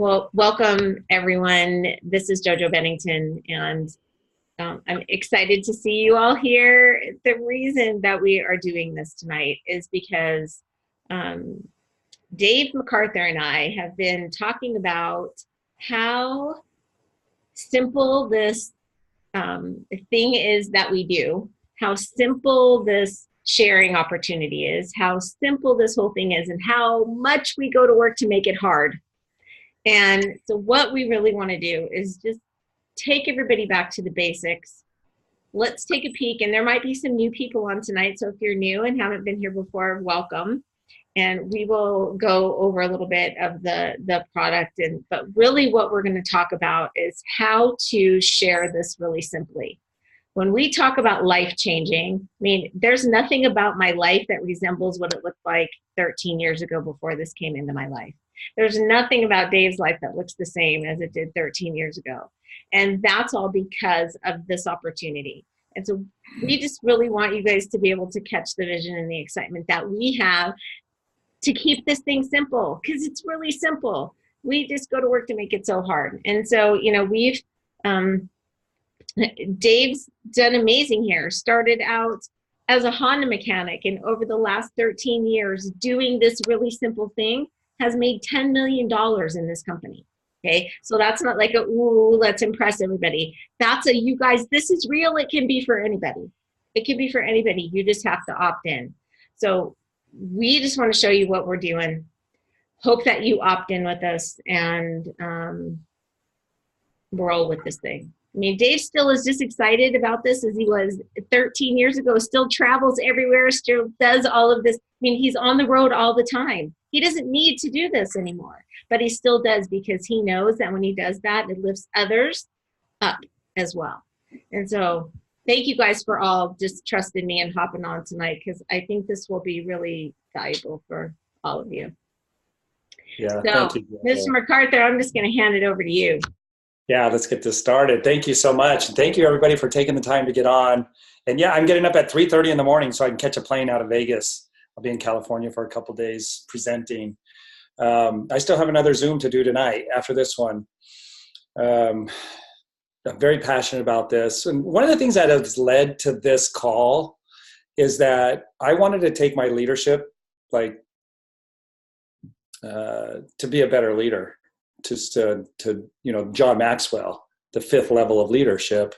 Well, welcome everyone. This is JoJo Bennington, and I'm excited to see you all here. The reason that we are doing this tonight is because um, Dave MacArthur and I have been talking about how simple this thing is that we do, how simple this sharing opportunity is, how simple this whole thing is, and how much we go to work to make it hard. And so what we really want to do is just take everybody back to the basics. Let's take a peek, and there might be some new people on tonight, so if you're new and haven't been here before, welcome. And we will go over a little bit of the product, but really what we're going to talk about is how to share this really simply. When we talk about life-changing, I mean, there's nothing about my life that resembles what it looked like 13 years ago before this came into my life. There's nothing about Dave's life that looks the same as it did 13 years ago. And that's all because of this opportunity. And so we just really want you guys to be able to catch the vision and the excitement that we have to keep this thing simple, because it's really simple. We just go to work to make it so hard. And so, you know, Dave's done amazing here. Started out as a Honda mechanic, and over the last 13 years doing this really simple thing has made $10 million in this company. Okay, so that's not like a, ooh, let's impress everybody. That's a, you guys, this is real. It can be for anybody. It can be for anybody. You just have to opt in. So we just want to show you what we're doing. Hope that you opt in with us and roll with this thing. I mean, Dave still is just excited about this as he was 13 years ago, still travels everywhere, still does all of this. I mean, he's on the road all the time. He doesn't need to do this anymore, but he still does, because he knows that when he does that, it lifts others up as well. And so thank you guys for all just trusting me and hopping on tonight, because I think this will be really valuable for all of you. Yeah, so, thank you. Mr. MacArthur, I'm just going to hand it over to you. Yeah, let's get this started. Thank you so much. And thank you, everybody, for taking the time to get on. And yeah, I'm getting up at 3:30 in the morning so I can catch a plane out of Vegas. I'll be in California for a couple days presenting. I still have another Zoom to do tonight after this one. I'm very passionate about this. And one of the things that has led to this call is that I wanted to take my leadership, to be a better leader. To you know, John Maxwell, the 5th level of leadership.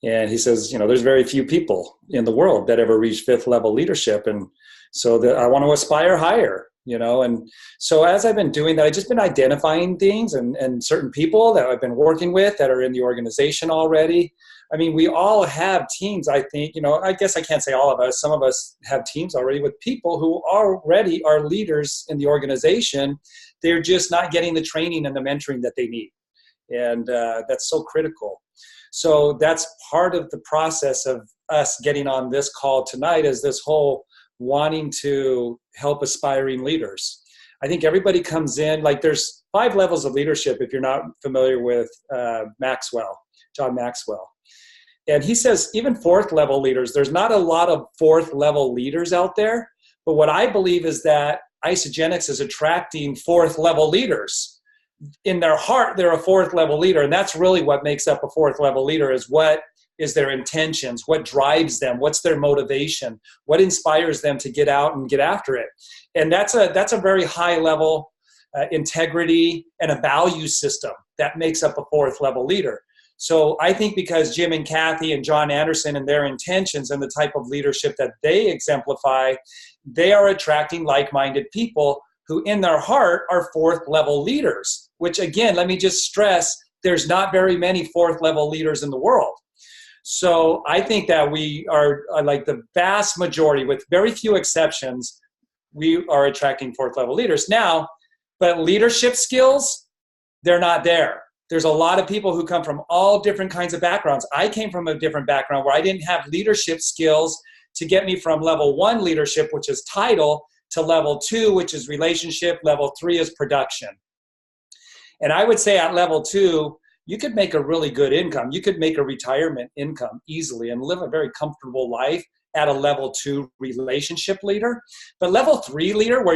And he says, you know, there's very few people in the world that ever reach 5th level leadership. And so I want to aspire higher, you know. And so as I've been doing that, I've just been identifying things and certain people that I've been working with that are in the organization already. I mean, we all have teams, I think, you know, I guess I can't say all of us. Some of us have teams already with people who already are leaders in the organization. They're just not getting the training and the mentoring that they need. And that's so critical. So that's part of the process of us getting on this call tonight, is this whole wanting to help aspiring leaders. I think everybody comes in, like there's 5 levels of leadership if you're not familiar with Maxwell, John Maxwell. And he says even 4th level leaders, there's not a lot of 4th level leaders out there. But what I believe is that ISAGENIX is attracting 4th level leaders. In their heart, they're a 4th level leader. And that's really what makes up a 4th level leader, is what is their intentions, what drives them, what's their motivation, what inspires them to get out and get after it. And that's a very high level integrity and a value system that makes up a 4th level leader. So I think because Jim and Kathy and John Anderson and their intentions and the type of leadership that they exemplify, they are attracting like-minded people who in their heart are 4th level leaders, which again, let me just stress, there's not very many 4th level leaders in the world. So I think that we are like the vast majority, with very few exceptions, we are attracting 4th level leaders. Now, but leadership skills, they're not there. There's a lot of people who come from all different kinds of backgrounds. I came from a different background where I didn't have leadership skills to get me from level 1 leadership, which is title, to level 2, which is relationship, level 3 is production. And I would say at level 2, you could make a really good income. You could make a retirement income easily and live a very comfortable life at a level 2 relationship leader. But level 3 leader, where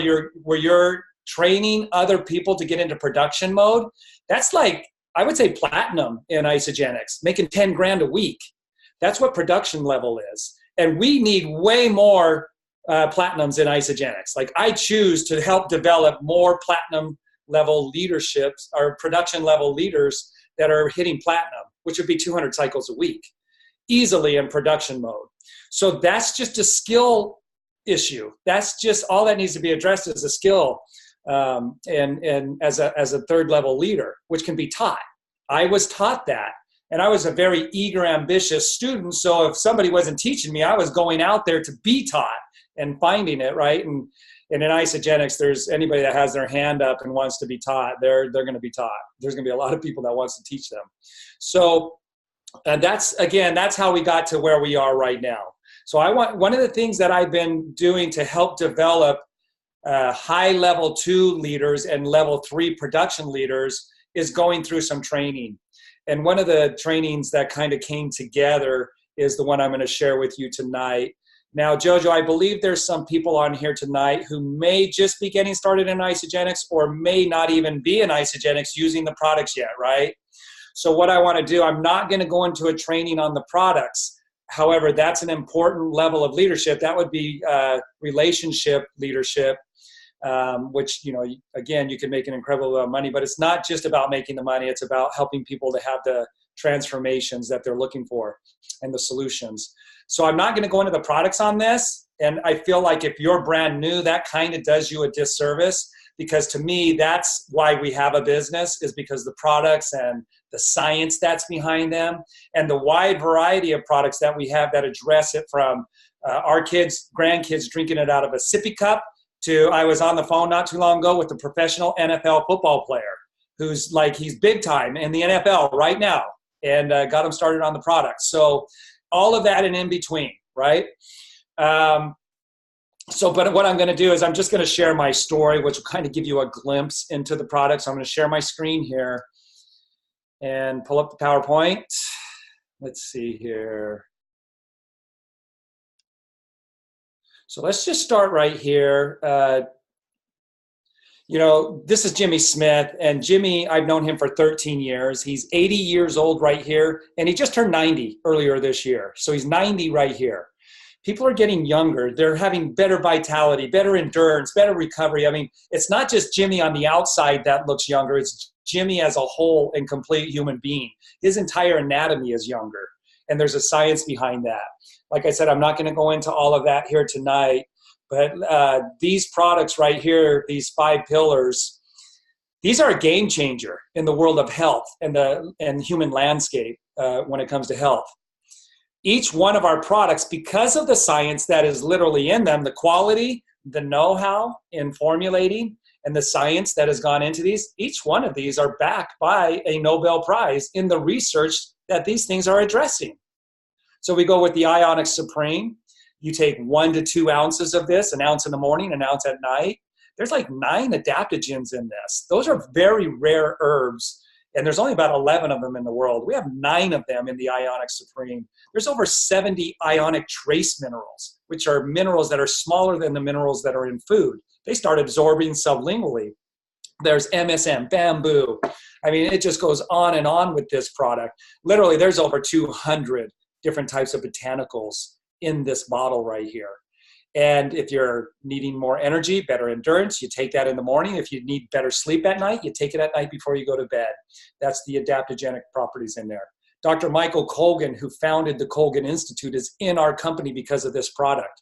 you're training other people to get into production mode, that's like, I would say platinum in ISAGENIX, making 10 grand a week. That's what production level is. And we need way more platinums in ISAGENIX. Like, I choose to help develop more platinum level leaderships or production level leaders that are hitting platinum, which would be 200 cycles a week, easily in production mode. So that's just a skill issue. That's just all that needs to be addressed as a skill, and as a third level leader, which can be taught. I was taught that, and I was a very eager, ambitious student. So if somebody wasn't teaching me, I was going out there to be taught and finding it, right? And in ISAGENIX, there's anybody that has their hand up and wants to be taught, they're going to be taught. There's going to be a lot of people that wants to teach them. So that's how we got to where we are right now. So one of the things that I've been doing to help develop high level 2 leaders and level 3 production leaders is going through some training. And one of the trainings that kind of came together is the one I'm going to share with you tonight. Now, JoJo, I believe there's some people on here tonight who may just be getting started in ISAGENIX or may not even be in ISAGENIX using the products yet, right? So what I want to do, I'm not going to go into a training on the products. However, that's an important level of leadership. That would be relationship leadership, which, again, you can make an incredible amount of money, but it's not just about making the money. It's about helping people to have the transformations that they're looking for and the solutions. So I'm not going to go into the products on this. And I feel like if you're brand new, that kind of does you a disservice, because to me, that's why we have a business, is because the products and the science that's behind them and the wide variety of products that we have that address it, from our kids, grandkids drinking it out of a sippy cup to, I was on the phone not too long ago with a professional NFL football player who's like, he's big time in the NFL right now, and got him started on the product. So all of that and in between, right? But what I'm going to do is I'm just going to share my story, which will kind of give you a glimpse into the product. So I'm going to share my screen here and pull up the PowerPoint. Let's see here. So let's just start right here. This is Jimmy Smith, and Jimmy, I've known him for 13 years. He's 80 years old right here, and he just turned 90 earlier this year. So he's 90 right here. People are getting younger. They're having better vitality, better endurance, better recovery. I mean, it's not just Jimmy on the outside that looks younger. It's Jimmy as a whole and complete human being. His entire anatomy is younger, and there's a science behind that. Like I said, I'm not going to go into all of that here tonight. But these products right here, these 5 pillars, these are a game changer in the world of health and human landscape when it comes to health. Each one of our products, because of the science that is literally in them, the quality, the know-how in formulating, and the science that has gone into these, each one of these are backed by a Nobel Prize in the research that these things are addressing. So we go with the ISAGENIX Supreme. You take 1 to 2 ounces of this, an ounce in the morning, an ounce at night. There's like 9 adaptogens in this. Those are very rare herbs, and there's only about 11 of them in the world. We have 9 of them in the ISAGENIX Supreme. There's over 70 ionic trace minerals, which are minerals that are smaller than the minerals that are in food. They start absorbing sublingually. There's MSM, bamboo. I mean, it just goes on and on with this product. Literally, there's over 200 different types of botanicals in this bottle right here. And if you're needing more energy, better endurance, you take that in the morning. If you need better sleep at night, you take it at night before you go to bed. That's the adaptogenic properties in there. Dr. Michael Colgan, who founded the Colgan Institute, is in our company because of this product.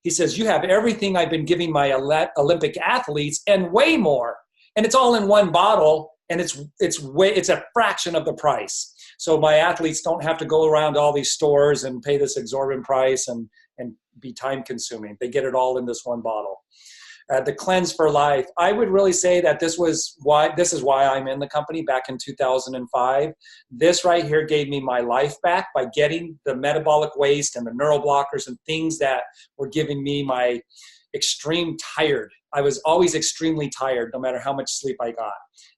He says, you have everything I've been giving my Olympic athletes and way more. And it's all in one bottle, and it's a fraction of the price. So my athletes don't have to go around all these stores and pay this exorbitant price and be time consuming. They get it all in this one bottle. The Cleanse for Life. I would really say that this is why I'm in the company back in 2005. This right here gave me my life back by getting the metabolic waste and the neuroblockers and things that were giving me my extreme tired. I was always extremely tired no matter how much sleep I got.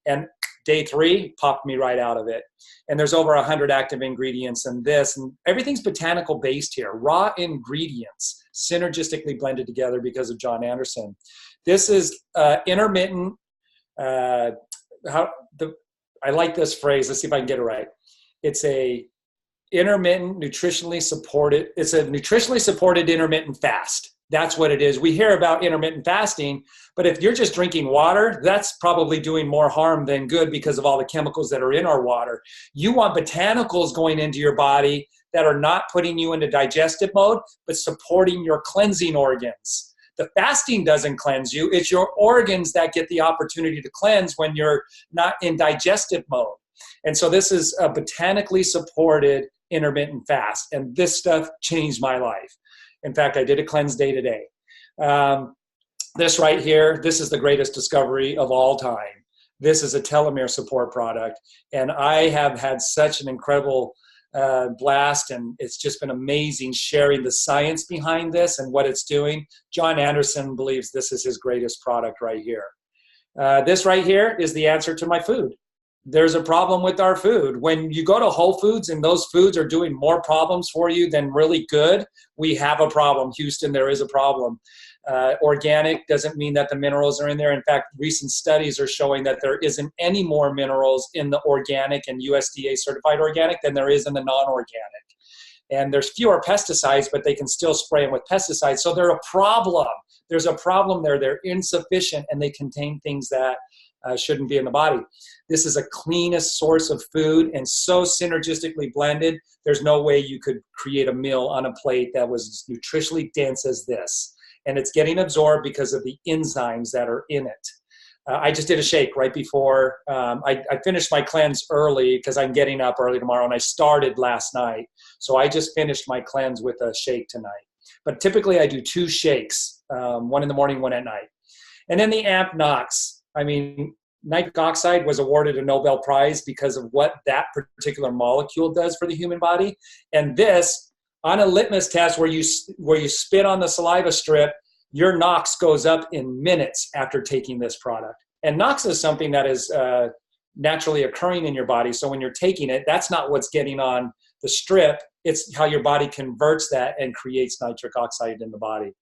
And day 3 popped me right out of it. And there's over 100 active ingredients in this, and everything's botanical based here. Raw ingredients synergistically blended together because of John Anderson. This is intermittent. I like this phrase. Let's see if I can get it right. It's a intermittent, nutritionally supported. It's a nutritionally supported intermittent fast. That's what it is. We hear about intermittent fasting, but if you're just drinking water, that's probably doing more harm than good because of all the chemicals that are in our water. You want botanicals going into your body that are not putting you into digestive mode, but supporting your cleansing organs. The fasting doesn't cleanse you. It's your organs that get the opportunity to cleanse when you're not in digestive mode. And so this is a botanically supported intermittent fast. And this stuff changed my life. In fact, I did a cleanse day today. This right here, this is the greatest discovery of all time. This is a telomere support product. And I have had such an incredible blast, and it's just been amazing sharing the science behind this and what it's doing. John Anderson believes this is his greatest product right here. This right here is the answer to my food. There's a problem with our food. When you go to Whole Foods and those foods are doing more problems for you than really good, we have a problem. Houston, there is a problem. Organic doesn't mean that the minerals are in there. In fact, recent studies are showing that there isn't any more minerals in the organic and USDA certified organic than there is in the non-organic. And there's fewer pesticides, but they can still spray them with pesticides. So they're a problem. There's a problem there. They're insufficient, and they contain things that shouldn't be in the body. This is a cleanest source of food and so synergistically blended. There's no way you could create a meal on a plate that was nutritionally dense as this. And it's getting absorbed because of the enzymes that are in it. I just did a shake right before. I finished my cleanse early because I'm getting up early tomorrow, and I started last night. So I just finished my cleanse with a shake tonight. But typically I do 2 shakes, one in the morning, one at night. And then the AMP Nox. I mean, nitric oxide was awarded a Nobel Prize because of what that particular molecule does for the human body. And this, on a litmus test where you spit on the saliva strip, your NOx goes up in minutes after taking this product. And NOx is something that is naturally occurring in your body. So when you're taking it, that's not what's getting on the strip. It's how your body converts that and creates nitric oxide in the body.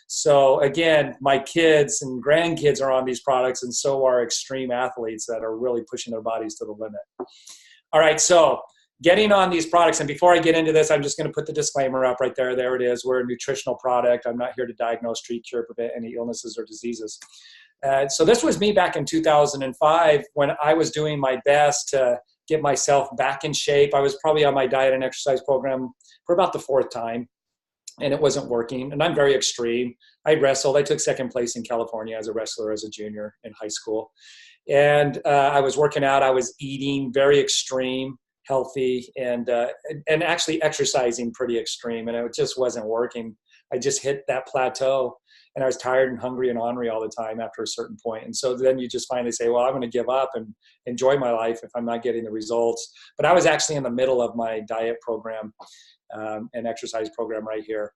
So again, my kids and grandkids are on these products, and so are extreme athletes that are really pushing their bodies to the limit. All right, so getting on these products, and before I get into this, I'm just going to put the disclaimer up right there. There it is. We're a nutritional product. I'm not here to diagnose, treat, cure, prevent any illnesses or diseases. So this was me back in 2005 when I was doing my best to get myself back in shape. I was probably on my diet and exercise program for about the 4th time. And it wasn't working. And I'm very extreme. I wrestled. I took 2nd place in California as a wrestler as a junior in high school. And I was working out. I was eating very extreme, healthy, and actually exercising pretty extreme. And it just wasn't working. I just hit that plateau. And I was tired and hungry and ornery all the time after a certain point. And so then you just finally say, well, I'm going to give up and enjoy my life if I'm not getting the results. But I was actually in the middle of my diet program. An exercise program right here.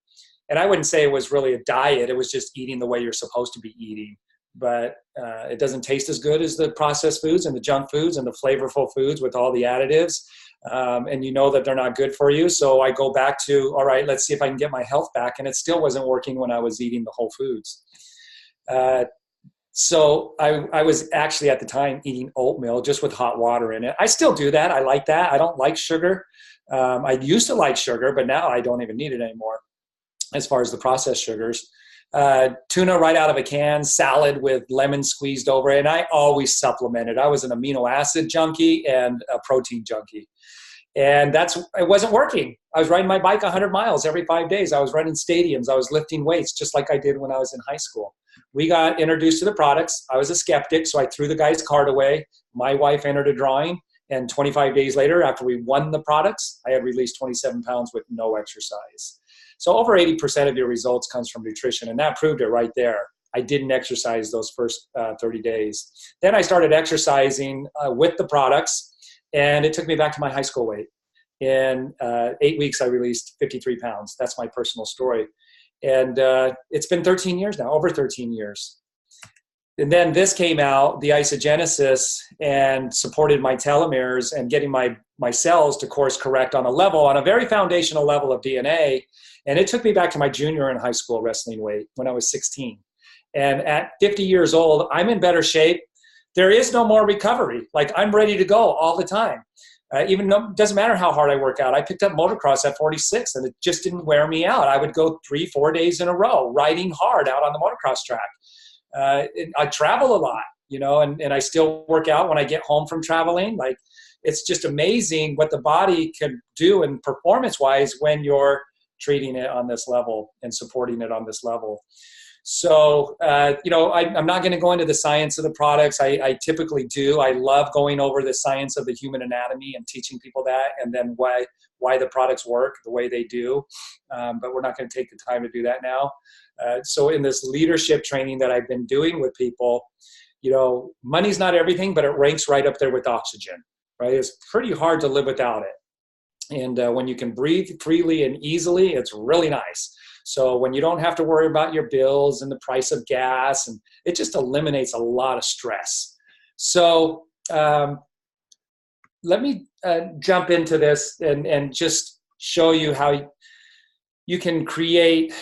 And I wouldn't say it was really a diet. It was just eating the way you're supposed to be eating. But it doesn't taste as good as the processed foods and the junk foods and the flavorful foods with all the additives. And you know that they're not good for you. So I go back to, all right, let's see if I can get my health back. And it still wasn't working when I was eating the whole foods. So I was actually at the time eating oatmeal just with hot water in it. I still do that. I like that. I don't like sugar. I used to like sugar, but now I don't even need it anymore as far as the processed sugars. Tuna right out of a can, salad with lemon squeezed over it. And I always supplemented. I was an amino acid junkie and a protein junkie. And it wasn't working. I was riding my bike 100 miles every 5 days. I was running stadiums. I was lifting weights just like I did when I was in high school. We got introduced to the products. I was a skeptic, so I threw the guy's card away. My wife entered a drawing. And 25 days later, after we won the products, I had released 27 pounds with no exercise. So over 80% of your results comes from nutrition, and that proved it right there. I didn't exercise those first 30 days. Then I started exercising with the products, and it took me back to my high school weight. In 8 weeks, I released 53 pounds. That's my personal story. And it's been 13 years now, over 13 years. And then this came out, the ISAGENIX, and supported my telomeres and getting my cells to course correct on a very foundational level of DNA. And it took me back to my junior in high school wrestling weight when I was 16. And at 50 years old, I'm in better shape. There is no more recovery. Like, I'm ready to go all the time. Even though it doesn't matter how hard I work out. I picked up motocross at 46 and it just didn't wear me out. I would go 3-4 days in a row riding hard out on the motocross track. I travel a lot, you know, and I still work out when I get home from traveling. Like, it's just amazing what the body can do and performance-wise when you're treating it on this level and supporting it on this level. So, you know, I'm not going to go into the science of the products. I typically do. I love going over the science of the human anatomy and teaching people that, and then why the products work the way they do. But we're not going to take the time to do that now. So in this leadership training that I've been doing with people, you know, money's not everything, but it ranks right up there with oxygen, right? It's pretty hard to live without it. And when you can breathe freely and easily, it's really nice. So when you don't have to worry about your bills and the price of gas, and it just eliminates a lot of stress. So let me jump into this and just show you how you can create,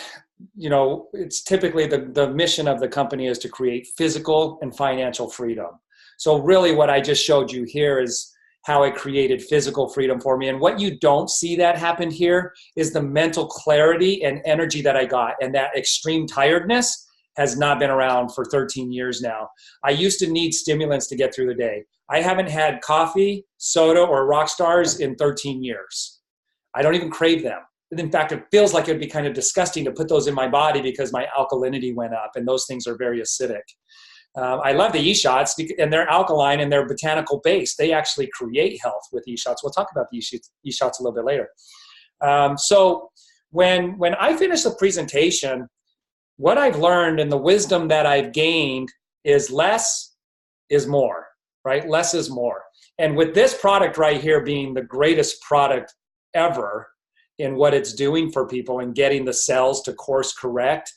you know, it's typically the mission of the company is to create physical and financial freedom. So really what I just showed you here is how it created physical freedom for me. And what you don't see that happened here is the mental clarity and energy that I got. And that extreme tiredness has not been around for 13 years now. I used to need stimulants to get through the day. I haven't had coffee, soda, or rock stars in 13 years. I don't even crave them. In fact, it feels like it would be kind of disgusting to put those in my body because my alkalinity went up, and those things are very acidic. I love the e-shots, and they're alkaline and they're botanical based. They actually create health with e-shots. We'll talk about the e-shots a little bit later. So when I finish the presentation, what I've learned and the wisdom that I've gained is less is more, right? Less is more. And with this product right here being the greatest product ever in what it's doing for people and getting the cells to course correct,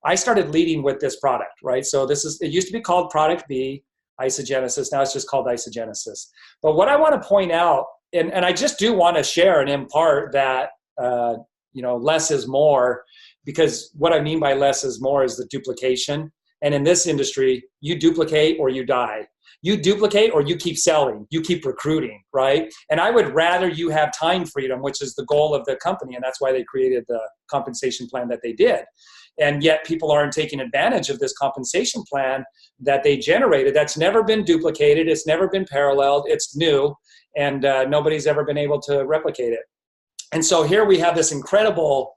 I started leading with this product, right? So it used to be called Product B, ISAGENIX. Now it's just called ISAGENIX. But what I want to point out, and I just do want to share and impart that, you know, less is more, because what I mean by less is more is the duplication. And in this industry, you duplicate or you die. You duplicate or you keep selling, you keep recruiting, right? And I would rather you have time freedom, which is the goal of the company. And that's why they created the compensation plan that they did. And yet people aren't taking advantage of this compensation plan that they generated. That's never been duplicated. It's never been paralleled. It's new. And nobody's ever been able to replicate it. And so here we have this incredible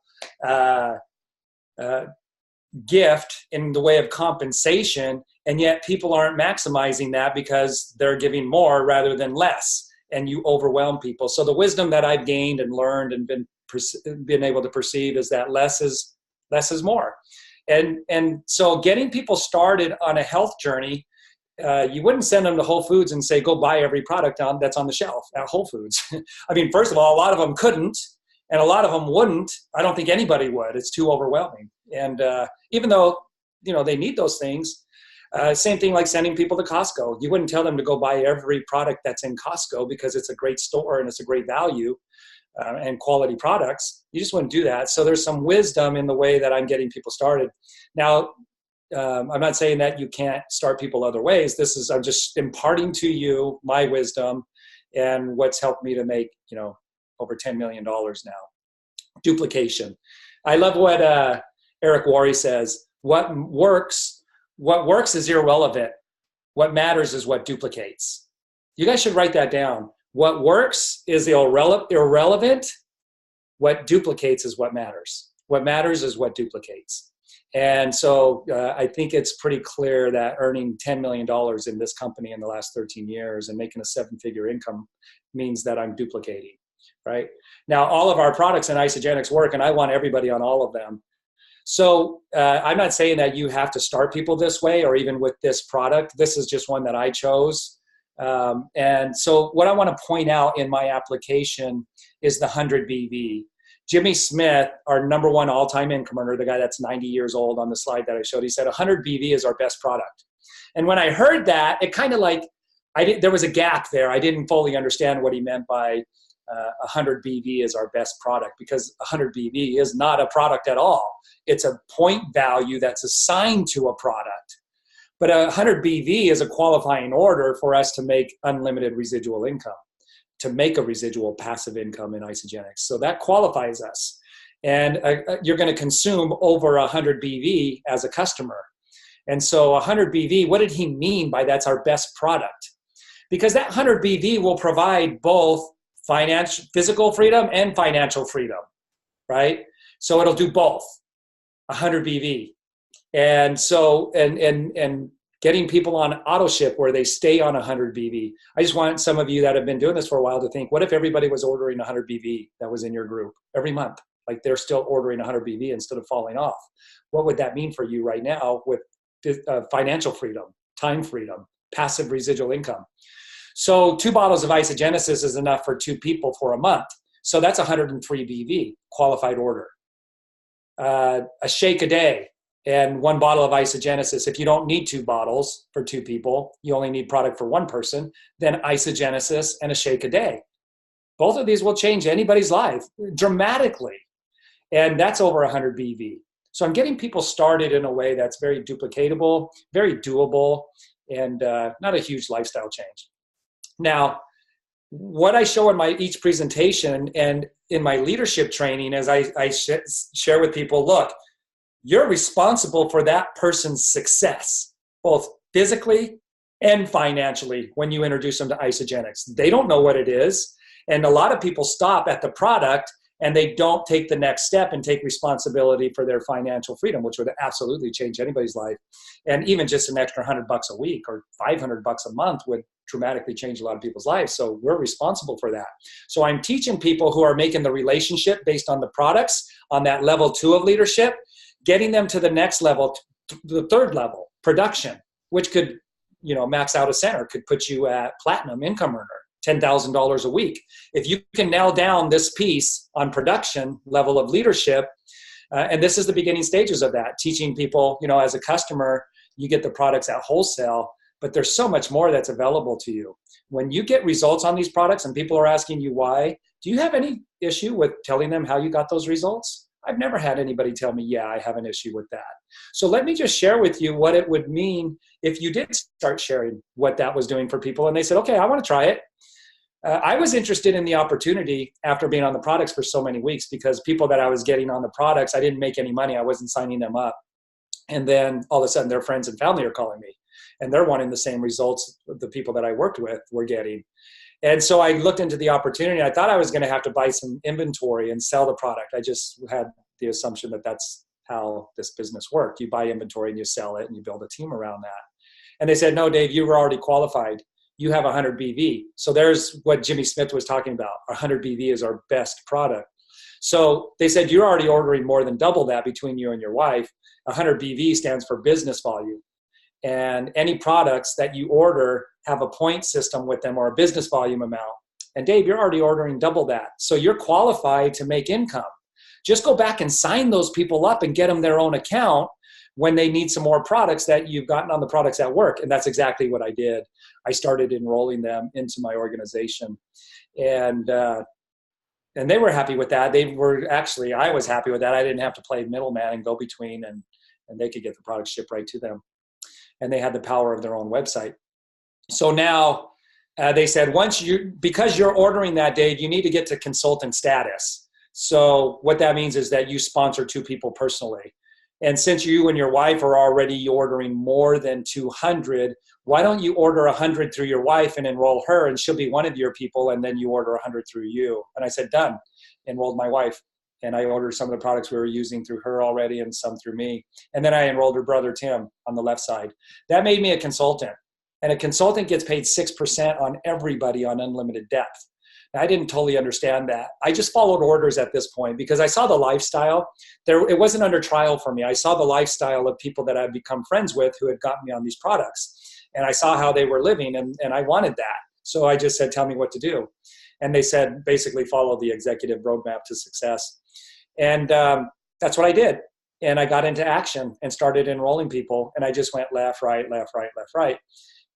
gift in the way of compensation. And yet people aren't maximizing that because they're giving more rather than less. And you overwhelm people. So the wisdom that I've gained and learned and been able to perceive is that less is more. And so getting people started on a health journey, you wouldn't send them to Whole Foods and say, go buy every product that's on the shelf at Whole Foods. I mean, first of all, a lot of them couldn't, and a lot of them wouldn't. I don't think anybody would. It's too overwhelming. And even though, you know, they need those things, same thing like sending people to Costco. You wouldn't tell them to go buy every product that's in Costco because it's a great store and it's a great value. And quality products, you just wouldn't do that. So there's some wisdom in the way that I'm getting people started. Now, I'm not saying that you can't start people other ways. I'm just imparting to you my wisdom and what's helped me to make, you know, over $10 million now. Duplication. I love what Eric Worre says. What works is irrelevant. What matters is what duplicates. You guys should write that down. What works is irrelevant. What duplicates is what matters. What matters is what duplicates. And so I think it's pretty clear that earning $10 million in this company in the last 13 years and making a 7-figure income means that I'm duplicating, right? Now, all of our products in ISAGENIX work, and I want everybody on all of them. So I'm not saying that you have to start people this way or even with this product. This is just one that I chose. And so what I want to point out in my application is the 100 BV. Jimmy Smith, our #1 all-time income earner, the guy that's 90 years old on the slide that I showed, he said 100 BV is our best product. And when I heard that, it kind of like, there was a gap there. I didn't fully understand what he meant by 100 BV is our best product, because 100 BV is not a product at all. It's a point value that's assigned to a product. But 100 BV is a qualifying order for us to make unlimited residual income, to make a residual passive income in ISAGENIX. So that qualifies us. And you're going to consume over 100 BV as a customer. And so 100 BV, what did he mean by that's our best product? Because that 100 BV will provide both physical freedom and financial freedom, right? So it'll do both, 100 BV. And so, and getting people on auto ship where they stay on 100 BV. I just want some of you that have been doing this for a while to think, what if everybody was ordering 100 BV that was in your group every month? Like they're still ordering 100 BV instead of falling off. What would that mean for you right now with financial freedom, time freedom, passive residual income? So 2 bottles of ISAGENIX is enough for 2 people for a month. So that's 103 BV, qualified order. A shake a day and 1 bottle of ISAGENIX. If you don't need 2 bottles for 2 people, you only need product for 1 person, then ISAGENIX and a shake a day. Both of these will change anybody's life dramatically. And that's over 100 BV. So I'm getting people started in a way that's very duplicatable, very doable, and not a huge lifestyle change. Now, what I show in each presentation and in my leadership training is I share with people, look, you're responsible for that person's success, both physically and financially, when you introduce them to ISAGENIX. They don't know what it is. And a lot of people stop at the product and they don't take the next step and take responsibility for their financial freedom, which would absolutely change anybody's life. And even just an extra $100 a week or $500 a month would dramatically change a lot of people's lives. So we're responsible for that. So I'm teaching people who are making the relationship based on the products on that level 2 of leadership, getting them to the next level, the 3rd level, production, which could, max out a center, could put you at platinum income earner, $10,000 a week. If you can nail down this piece on production level of leadership, and this is the beginning stages of that, teaching people, as a customer, you get the products at wholesale, but there's so much more that's available to you. When you get results on these products and people are asking you why, do you have any issue with telling them how you got those results? I've never had anybody tell me, yeah, I have an issue with that. So let me just share with you what it would mean if you did start sharing what that was doing for people. And they said, okay, I want to try it. I was interested in the opportunity after being on the products for so many weeks, because people that I was getting on the products, I didn't make any money. I wasn't signing them up. And then all of a sudden their friends and family are calling me and they're wanting the same results the people that I worked with were getting. And so I looked into the opportunity. I thought I was going to have to buy some inventory and sell the product. I just had the assumption that that's how this business worked. You buy inventory and you sell it and you build a team around that. And they said, no, Dave, you were already qualified. You have 100 BV. So there's what Jimmy Smith was talking about. 100 BV is our best product. So they said, you're already ordering more than double that between you and your wife. 100 BV stands for business volume. And any products that you order have a point system with them or a business volume amount. And Dave, you're already ordering double that. So you're qualified to make income. Just go back and sign those people up and get them their own account when they need some more products that you've gotten on the products at work. And that's exactly what I did. I started enrolling them into my organization. And they were happy with that. I was happy with that. I didn't have to play middleman and go between, and they could get the product shipped right to them. And they had the power of their own website. So now they said, because you're ordering that, Dave, you need to get to consultant status. So what that means is that you sponsor 2 people personally. And since you and your wife are already ordering more than 200, why don't you order 100 through your wife and enroll her, and she'll be one of your people, and then you order 100 through you. And I said, done. Enrolled my wife. And I ordered some of the products we were using through her already and some through me. And then I enrolled her brother, Tim, on the left side. That made me a consultant. And a consultant gets paid 6% on everybody on unlimited depth. Now, I didn't totally understand that. I just followed orders at this point because I saw the lifestyle. It wasn't under trial for me. I saw the lifestyle of people that I'd become friends with who had gotten me on these products. And I saw how they were living, and I wanted that. So I just said, tell me what to do. And they said, basically follow the executive roadmap to success. And that's what I did. And I got into action and started enrolling people. And I just went left, right, left, right, left, right.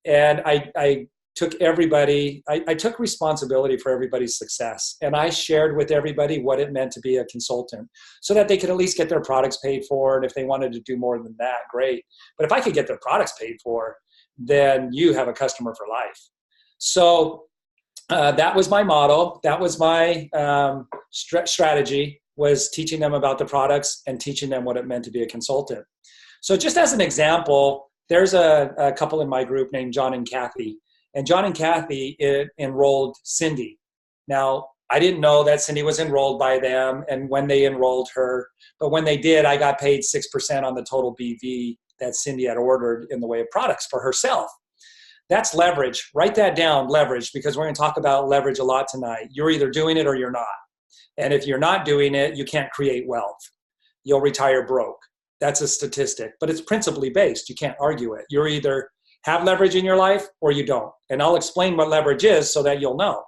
And I took everybody, I took responsibility for everybody's success. And I shared with everybody what it meant to be a consultant so that they could at least get their products paid for. And if they wanted to do more than that, great. But if I could get their products paid for, then you have a customer for life. So that was my model. That was my strategy, was teaching them about the products and teaching them what it meant to be a consultant. So just as an example, there's a couple in my group named John and Kathy. And John and Kathy enrolled Cindy. Now, I didn't know that Cindy was enrolled by them and when they enrolled her. But when they did, I got paid 6% on the total BV that Cindy had ordered in the way of products for herself. That's leverage. Write that down, leverage, because we're going to talk about leverage a lot tonight. You're either doing it or you're not. And if you're not doing it, you can't create wealth. You'll retire broke. That's a statistic, but it's principally based. You can't argue it. You're either have leverage in your life or you don't. And I'll explain what leverage is so that you'll know.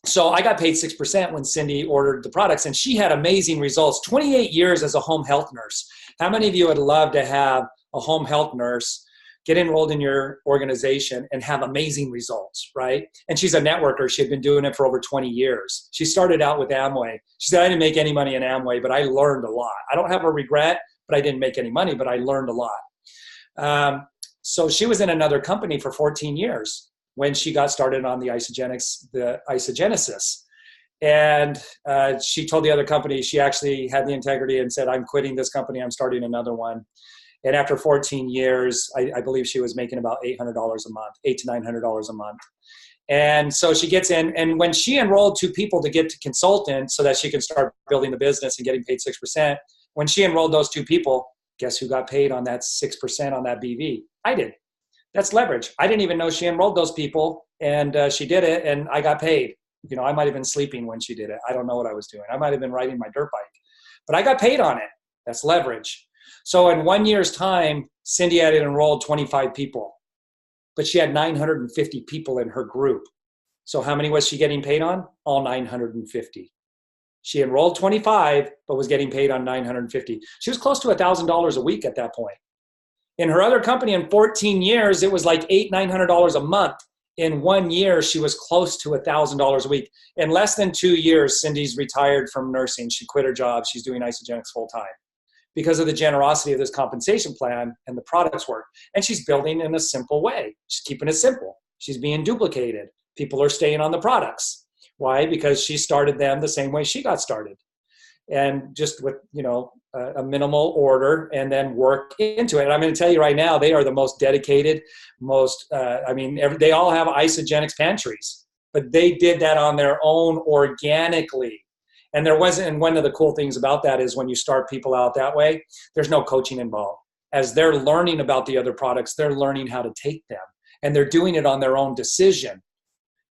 So I got paid 6% when Cindy ordered the products, and she had amazing results. 28 years as a home health nurse. How many of you would love to have a home health nurse get enrolled in your organization and have amazing results, right? And she's a networker. She had been doing it for over 20 years. She started out with Amway. She said, I didn't make any money in Amway, but I learned a lot. I don't have a regret, but I didn't make any money, but I learned a lot. So she was in another company for 14 years when she got started on the ISAGENIX. And she told the other company, she actually had the integrity and said, I'm quitting this company. I'm starting another one. And after 14 years, I believe she was making about $800 a month, $800 to $900 a month. And so she gets in, and when she enrolled 2 people to get to consultant so that she can start building the business and getting paid 6%, when she enrolled those 2 people, guess who got paid on that 6% on that BV? I did. That's leverage. I didn't even know she enrolled those people, and she did it, and I got paid. You know, I might have been sleeping when she did it. I don't know what I was doing. I might have been riding my dirt bike, but I got paid on it. That's leverage. So in 1 year's time, Cindy had enrolled 25 people, but she had 950 people in her group. So how many was she getting paid on? All 950. She enrolled 25, but was getting paid on 950. She was close to $1,000 a week at that point. In her other company, in 14 years, it was like $800, $900 a month. In 1 year, she was close to $1,000 a week. In less than 2 years, Cindy's retired from nursing. She quit her job. She's doing ISAGENIX full time because of the generosity of this compensation plan and the products work. And she's building in a simple way. She's keeping it simple. She's being duplicated. People are staying on the products. Why? Because she started them the same way she got started. And just with, you know, a minimal order and then work into it. And I'm going to tell you right now, they are the most dedicated, they all have ISAGENIX pantries, but they did that on their own organically. And and one of the cool things about that is when you start people out that way, there's no coaching involved. As they're learning about the other products, they're learning how to take them, and they're doing it on their own decision.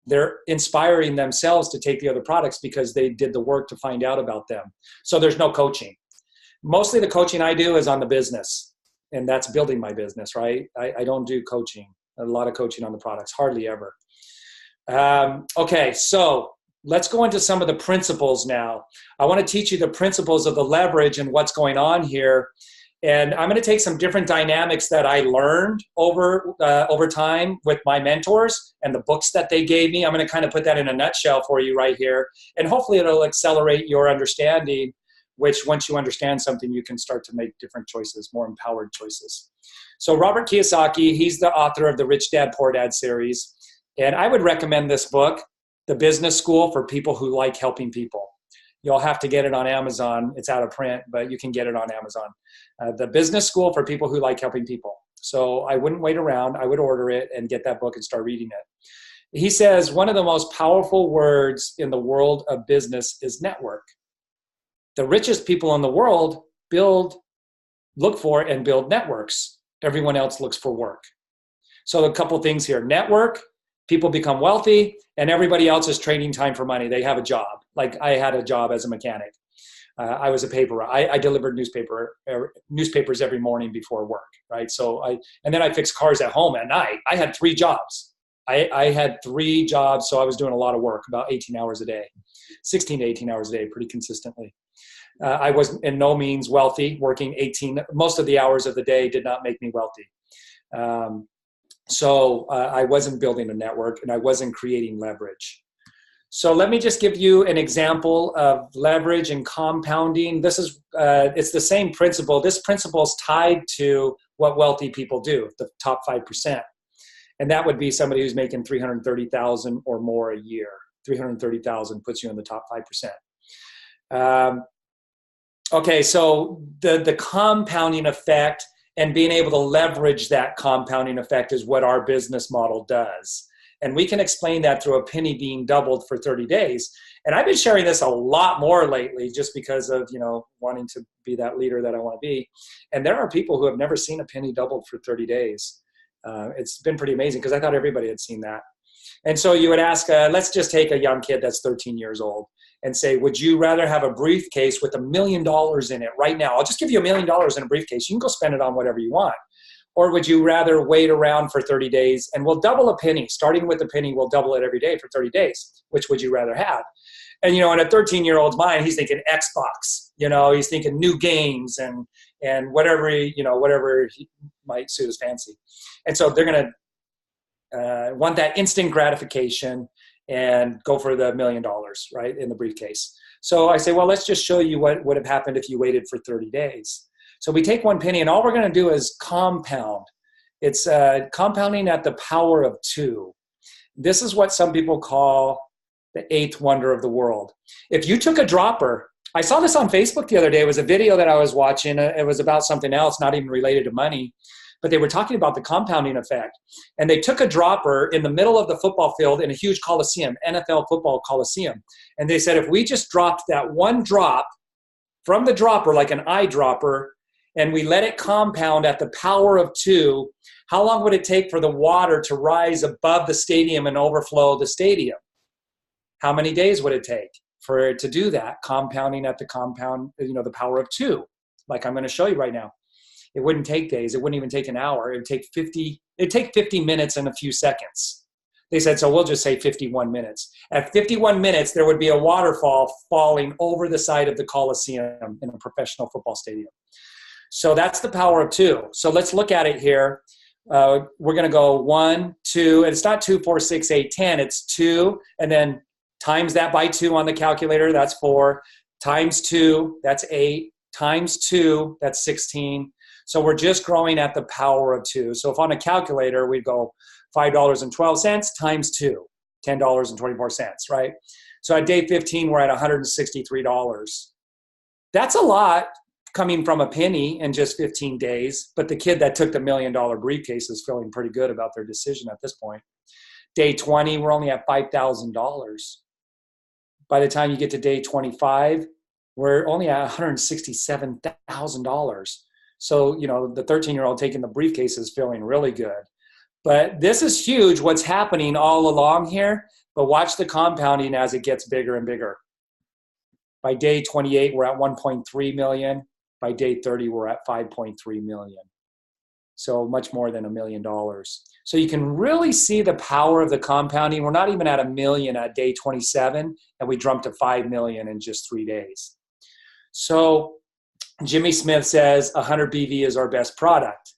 They're inspiring themselves to take the other products because they did the work to find out about them. So there's no coaching. Mostly the coaching I do is on the business, and that's building my business, right? I don't do coaching, a lot of coaching on the products, hardly ever. Okay, so let's go into some of the principles now. I want to teach you the principles of the leverage and what's going on here. And I'm going to take some different dynamics that I learned over time with my mentors and the books that they gave me. I'm going to kind of put that in a nutshell for you right here. And hopefully it'll accelerate your understanding, which once you understand something, you can start to make different choices, more empowered choices. So Robert Kiyosaki, he's the author of the Rich Dad, Poor Dad series. And I would recommend this book, The Business School for People Who Like Helping People. You'll have to get it on Amazon. It's out of print, but you can get it on Amazon. The Business School for People Who Like Helping People. So I wouldn't wait around. I would order it and get that book and start reading it. He says, one of the most powerful words in the world of business is network. The richest people in the world look for and build networks. Everyone else looks for work. So a couple things here. Network, people become wealthy, and everybody else is trading time for money. They have a job. Like I had a job as a mechanic. I was a paper. I delivered newspapers every morning before work, right? And then I fixed cars at home at night. I had 3 jobs. I had 3 jobs, so I was doing a lot of work, about 18 hours a day, 16 to 18 hours a day, pretty consistently. I was in no means wealthy. Working most of the hours of the day did not make me wealthy. So I wasn't building a network and I wasn't creating leverage. So let me just give you an example of leverage and compounding. This is, it's the same principle. This principle is tied to what wealthy people do, the top 5%. And that would be somebody who's making $330,000 or more a year. 330,000 puts you in the top 5%. Okay, so the compounding effect and being able to leverage that compounding effect is what our business model does. And we can explain that through a penny being doubled for 30 days. And I've been sharing this a lot more lately just because of, wanting to be that leader that I want to be. And there are people who have never seen a penny doubled for 30 days. It's been pretty amazing because I thought everybody had seen that. And so you would ask, let's just take a young kid that's 13 years old and say, would you rather have a briefcase with $1 million in it right now? I'll just give you $1 million in a briefcase. You can go spend it on whatever you want. Or would you rather wait around for 30 days and we'll double a penny? Starting with a penny, we'll double it every day for 30 days. Which would you rather have? And, in a 13-year-old's mind, he's thinking Xbox. He's thinking new games and whatever, whatever he might suit his fancy. And so they're going to want that instant gratification and go for the $1 million, right, in the briefcase. So I say, well, let's just show you what would have happened if you waited for 30 days. So we take one penny and all we're going to do is compound. It's compounding at the power of 2. This is what some people call the 8th wonder of the world. If you took a dropper, I saw this on Facebook the other day. It was a video that I was watching. It was about something else, not even related to money. But they were talking about the compounding effect. And they took a dropper in the middle of the football field in a huge coliseum, NFL football coliseum. And they said, if we just dropped that one drop from the dropper, like an eyedropper, and we let it compound at the power of 2, how long would it take for the water to rise above the stadium and overflow the stadium? How many days would it take for it to do that, compounding at the the power of 2, like I'm going to show you right now? It wouldn't take days. It wouldn't even take an hour. It'd take 50 minutes and a few seconds. They said, so we'll just say 51 minutes. At 51 minutes, there would be a waterfall falling over the side of the Coliseum in a professional football stadium. So that's the power of 2. So let's look at it here. We're going to go 1, 2, and it's not 2, 4, 6, 8, 10. It's 2, and then times that by 2 on the calculator. That's 4. Times 2, that's 8. Times 2, that's 16. So we're just growing at the power of 2. So if on a calculator, we'd go $5.12 times 2, $10.24, right? So at day 15, we're at $163. That's a lot coming from a penny in just 15 days, but the kid that took the $1 million briefcase is feeling pretty good about their decision at this point. Day 20, we're only at $5,000. By the time you get to day 25, we're only at $167,000. So, the 13-year-old taking the briefcase is feeling really good. But this is huge, what's happening all along here, but watch the compounding as it gets bigger and bigger. By day 28, we're at 1.3 million. By day 30, we're at 5.3 million. So much more than $1 million. So you can really see the power of the compounding. We're not even at 1 million at day 27, and we jumped to 5 million in just 3 days. So Jimmy Smith says 100 BV is our best product,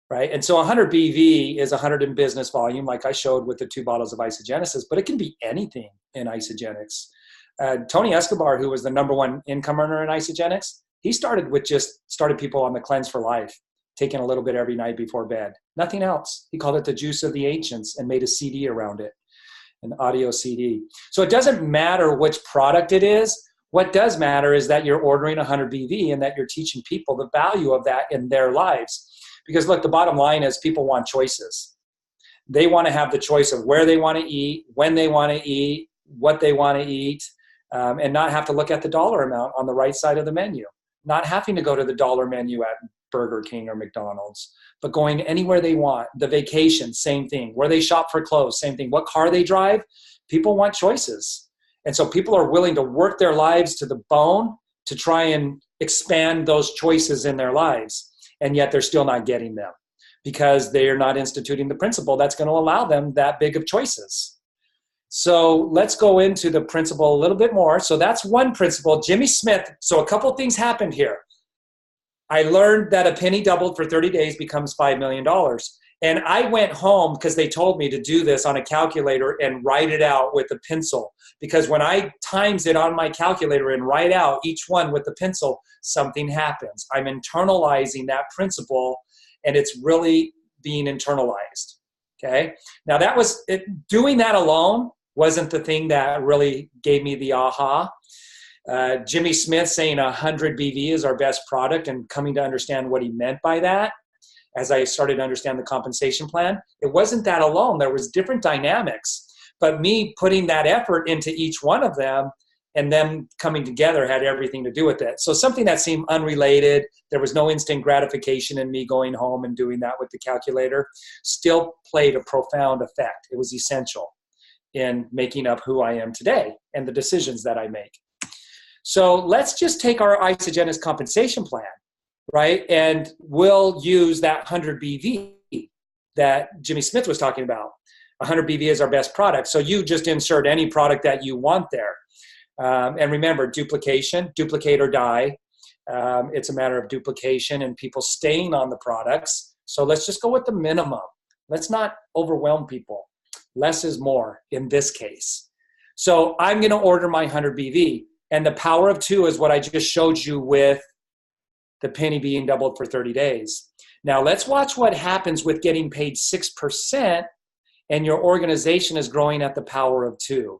right? And so 100 BV is 100 in business volume, like I showed with the 2 bottles of ISAGENIX, but it can be anything in ISAGENIX. Tony Escobar, who was the #1 income earner in ISAGENIX, he started people on the cleanse for life, taking a little bit every night before bed. Nothing else. He called it the juice of the ancients and made a CD around it, an audio CD. So it doesn't matter which product it is. What does matter is that you're ordering 100 BV and that you're teaching people the value of that in their lives. Because look, the bottom line is people want choices. They want to have the choice of where they want to eat, when they want to eat, what they want to eat, and not have to look at the dollar amount on the right side of the menu. Not having to go to the dollar menu at Burger King or McDonald's, but going anywhere they want. The vacation, same thing. Where they shop for clothes, same thing. What car they drive, people want choices. And so people are willing to work their lives to the bone to try and expand those choices in their lives. And yet they're still not getting them because they are not instituting the principle that's going to allow them that big of choices. So let's go into the principle a little bit more. So that's one principle. Jimmy Smith. So a couple things happened here. I learned that a penny doubled for 30 days becomes $5 million. And I went home because they told me to do this on a calculator and write it out with a pencil. Because when I times it on my calculator and write out each one with the pencil, something happens. I'm internalizing that principle, and it's really being internalized. Okay. Now that was it. Doing that alone wasn't the thing that really gave me the aha. Jimmy Smith saying 100 BV is our best product, and coming to understand what he meant by that as I started to understand the compensation plan. It wasn't that alone. There was different dynamics, but me putting that effort into each one of them and them coming together had everything to do with it. So something that seemed unrelated, there was no instant gratification in me going home and doing that with the calculator, still played a profound effect. It was essential in making up who I am today and the decisions that I make. So let's just take our ISAGENIX compensation plan, right? And we'll use that 100 BV that Jimmy Smith was talking about. 100 BV is our best product. So you just insert any product that you want there. And remember, duplication, duplicate or die. It's a matter of duplication and people staying on the products. So let's just go with the minimum. Let's not overwhelm people. Less is more in this case. So I'm going to order my 100 BV. And the power of 2 is what I just showed you with the penny being doubled for 30 days. Now let's watch what happens with getting paid 6% and your organization is growing at the power of 2.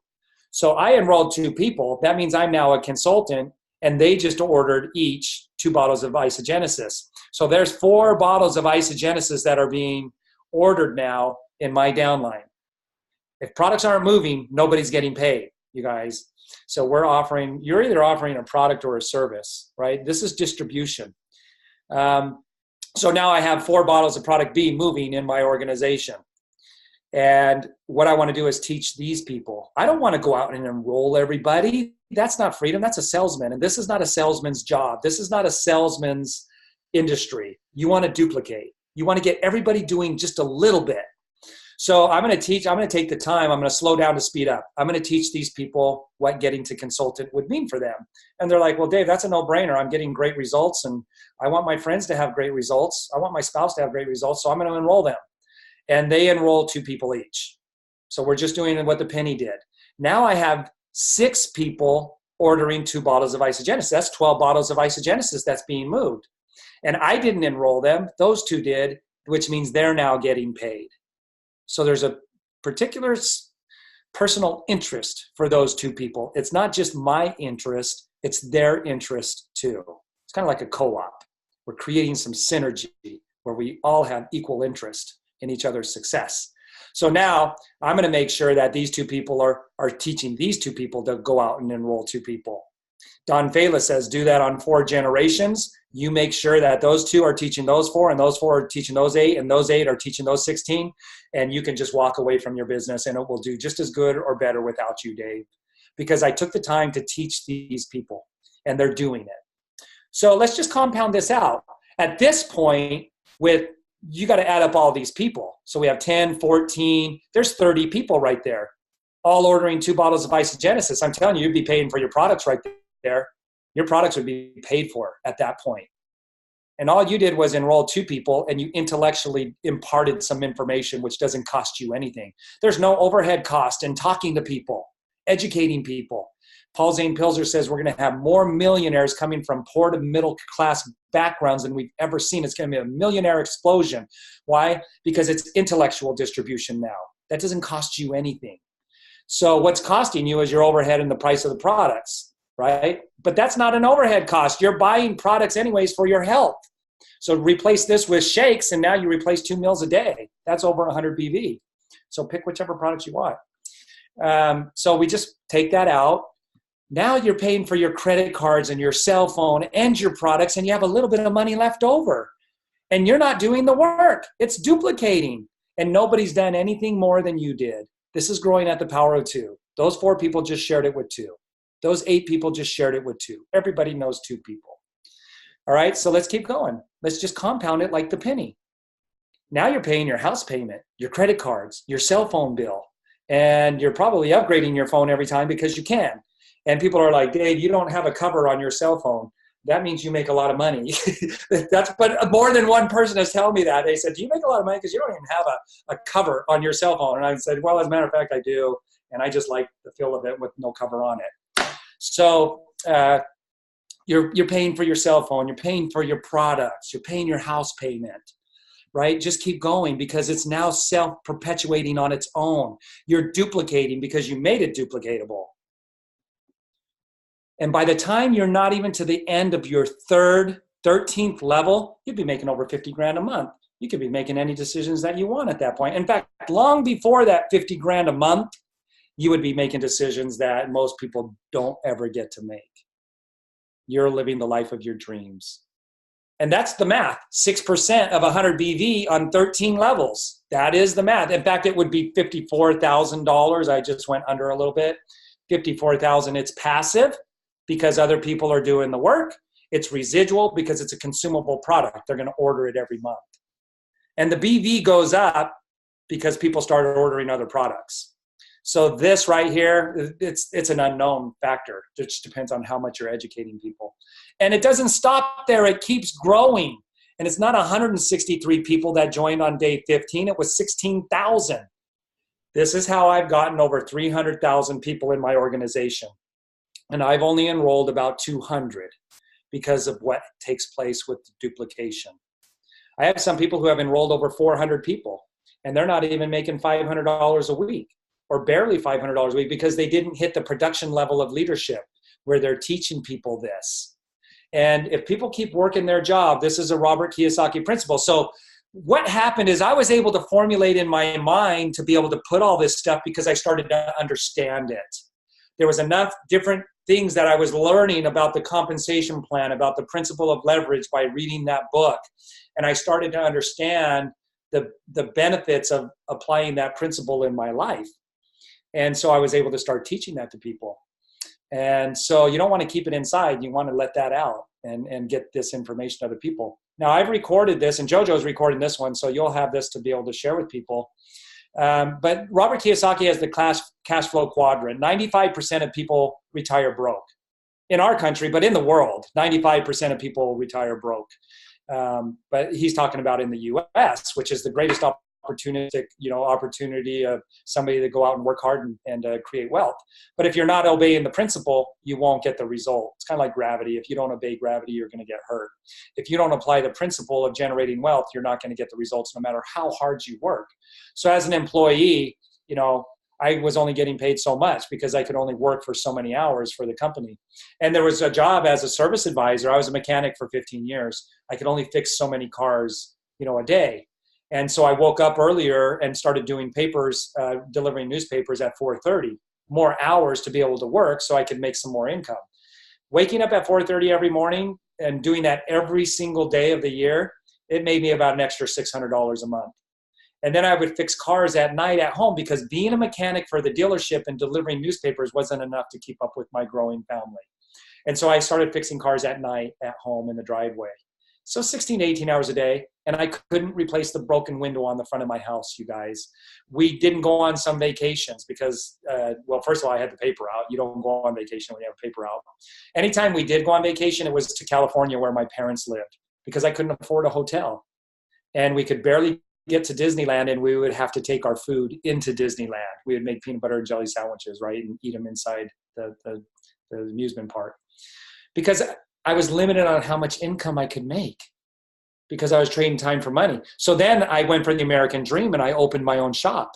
So I enrolled 2 people. That means I'm now a consultant, and they just ordered each 2 bottles of ISAGENIX. So there's 4 bottles of ISAGENIX that are being ordered now in my downline. If products aren't moving, nobody's getting paid, you guys. So you're either offering a product or a service, right? This is distribution. So now I have 4 bottles of product B moving in my organization. And what I want to do is teach these people. I don't want to go out and enroll everybody. That's not freedom. That's a salesman. And this is not a salesman's job. This is not a salesman's industry. You want to duplicate. You want to get everybody doing just a little bit. So I'm going to take the time. I'm going to slow down to speed up. I'm going to teach these people what getting to consultant would mean for them. And they're like, well, Dave, that's a no-brainer. I'm getting great results, and I want my friends to have great results. I want my spouse to have great results, so I'm going to enroll them. And they enroll 2 people each. So we're just doing what the penny did. Now I have 6 people ordering 2 bottles of ISAGENIX. That's 12 bottles of ISAGENIX that's being moved. And I didn't enroll them. Those 2 did, which means they're now getting paid. So there's a particular personal interest for those 2 people. It's not just my interest, it's their interest too. It's kind of like a co-op. We're creating some synergy where we all have equal interest in each other's success. So now I'm going to make sure that these 2 people are teaching these 2 people to go out and enroll 2 people. Don Fela says, do that on 4 generations. You make sure that those 2 are teaching those 4, and those 4 are teaching those 8, and those 8 are teaching those 16. And you can just walk away from your business, and it will do just as good or better without you, Dave, because I took the time to teach these people, and they're doing it. So let's just compound this out. At this point, you got to add up all these people. So we have 10, 14, there's 30 people right there, all ordering 2 bottles of ISAGENIX. I'm telling you, you'd be paying for your products right there. Your products would be paid for at that point. And all you did was enroll 2 people, and you intellectually imparted some information which doesn't cost you anything. There's no overhead cost in talking to people, educating people. Paul Zane Pilzer says we're going to have more millionaires coming from poor to middle class backgrounds than we've ever seen. It's going to be a millionaire explosion. Why? Because it's intellectual distribution now. That doesn't cost you anything. So what's costing you is your overhead and the price of the products, right? But that's not an overhead cost. You're buying products anyways for your health. So replace this with shakes, and now you replace 2 meals a day. That's over 100 BV. So pick whichever products you want. So we just take that out. Now you're paying for your credit cards and your cell phone and your products, and you have a little bit of money left over. And you're not doing the work. It's duplicating. And nobody's done anything more than you did. This is growing at the power of 2. Those 4 people just shared it with 2. Those 8 people just shared it with 2. Everybody knows 2 people. All right, so let's keep going. Let's just compound it like the penny. Now you're paying your house payment, your credit cards, your cell phone bill, and you're probably upgrading your phone every time because you can. And people are like, Dave, you don't have a cover on your cell phone. that means you make a lot of money. But more than one person has told me that. They said, do you make a lot of money? Because you don't even have a cover on your cell phone. And I said, well, as a matter of fact, I do. And I just like the feel of it with no cover on it. So you're paying for your cell phone. You're paying for your products. You're paying your house payment. Right? Just keep going because it's now self-perpetuating on its own. You're duplicating because you made it duplicatable. And by the time you're not even to the end of your 13th level, you'd be making over 50 grand a month. You could be making any decisions that you want at that point. In fact, long before that 50 grand a month, you would be making decisions that most people don't ever get to make. You're living the life of your dreams. And that's the math. 6% of 100 BV on 13 levels. That is the math. In fact, it would be $54,000. I just went under a little bit. 54,000. It's passive because other people are doing the work. It's residual because it's a consumable product. They're going to order it every month. And the BV goes up because people started ordering other products. So this right here, it's an unknown factor. It just depends on how much you're educating people. And it doesn't stop there. It keeps growing. And it's not 163 people that joined on day 15. It was 16,000. This is how I've gotten over 300,000 people in my organization. And I've only enrolled about 200 because of what takes place with the duplication. I have some people who have enrolled over 400 people, and they're not even making $500 a week. Or barely $500 a week because they didn't hit the production level of leadership where they're teaching people this. And if people keep working their job, this is a Robert Kiyosaki principle. So what happened is I was able to formulate in my mind to be able to put all this stuff because I started to understand it. There was enough different things that I was learning about the compensation plan, about the principle of leverage by reading that book. And I started to understand the benefits of applying that principle in my life. And so I was able to start teaching that to people. And so you don't want to keep it inside. You want to let that out and get this information to other people. Now, I've recorded this, and JoJo's recording this one, so you'll have this to be able to share with people. But Robert Kiyosaki has the cash flow quadrant. 95% of people retire broke. In our country, but in the world, 95% of people retire broke. But he's talking about in the U.S., which is the greatest opportunity of somebody to go out and work hard and create wealth. But if you're not obeying the principle, you won't get the result. It's kind of like gravity. If you don't obey gravity, you're going to get hurt. If you don't apply the principle of generating wealth, you're not going to get the results no matter how hard you work. So as an employee, I was only getting paid so much because I could only work for so many hours for the company. And there was a job as a service advisor. I was a mechanic for 15 years. I could only fix so many cars, a day. And so I woke up earlier and started doing papers, delivering newspapers at 4:30, more hours to be able to work so I could make some more income. Waking up at 4:30 every morning and doing that every single day of the year, it made me about an extra $600 a month. And then I would fix cars at night at home because being a mechanic for the dealership and delivering newspapers wasn't enough to keep up with my growing family. And so I started fixing cars at night at home in the driveway. So 16 to 18 hours a day, and I couldn't replace the broken window on the front of my house, you guys. We didn't go on some vacations because, first of all, I had the paper out. You don't go on vacation when you have paper out. Anytime we did go on vacation, it was to California where my parents lived because I couldn't afford a hotel. And we could barely get to Disneyland, and we would have to take our food into Disneyland. We would make peanut butter and jelly sandwiches, right, and eat them inside the amusement park. Because I was limited on how much income I could make because I was trading time for money. So then I went for the American dream and I opened my own shop.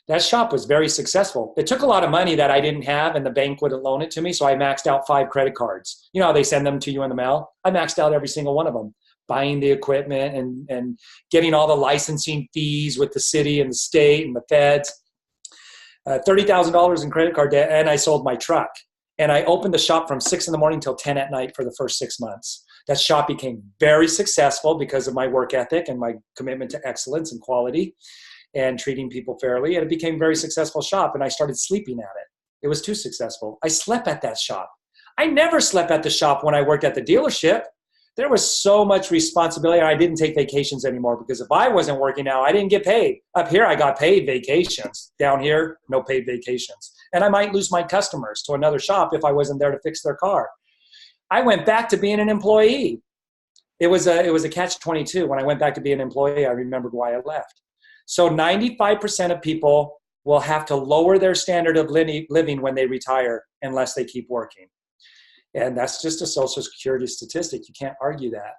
That shop was very successful. It took a lot of money that I didn't have and the bank wouldn't loan it to me. So I maxed out 5 credit cards. You know how they send them to you in the mail? I maxed out every single one of them, buying the equipment and getting all the licensing fees with the city and the state and the feds. $30,000 in credit card debt, and I sold my truck. And I opened the shop from 6 in the morning till 10 at night for the first 6 months. That shop became very successful because of my work ethic and my commitment to excellence and quality and treating people fairly. And it became a very successful shop, and I started sleeping at it. It was too successful. I slept at that shop. I never slept at the shop when I worked at the dealership. There was so much responsibility, and I didn't take vacations anymore because if I wasn't working out, I didn't get paid. Up here, I got paid vacations. Down here, no paid vacations. And I might lose my customers to another shop if I wasn't there to fix their car. I went back to being an employee. It was a catch-22. When I went back to be an employee, I remembered why I left. So 95% of people will have to lower their standard of living when they retire unless they keep working. And that's just a Social Security statistic. You can't argue that.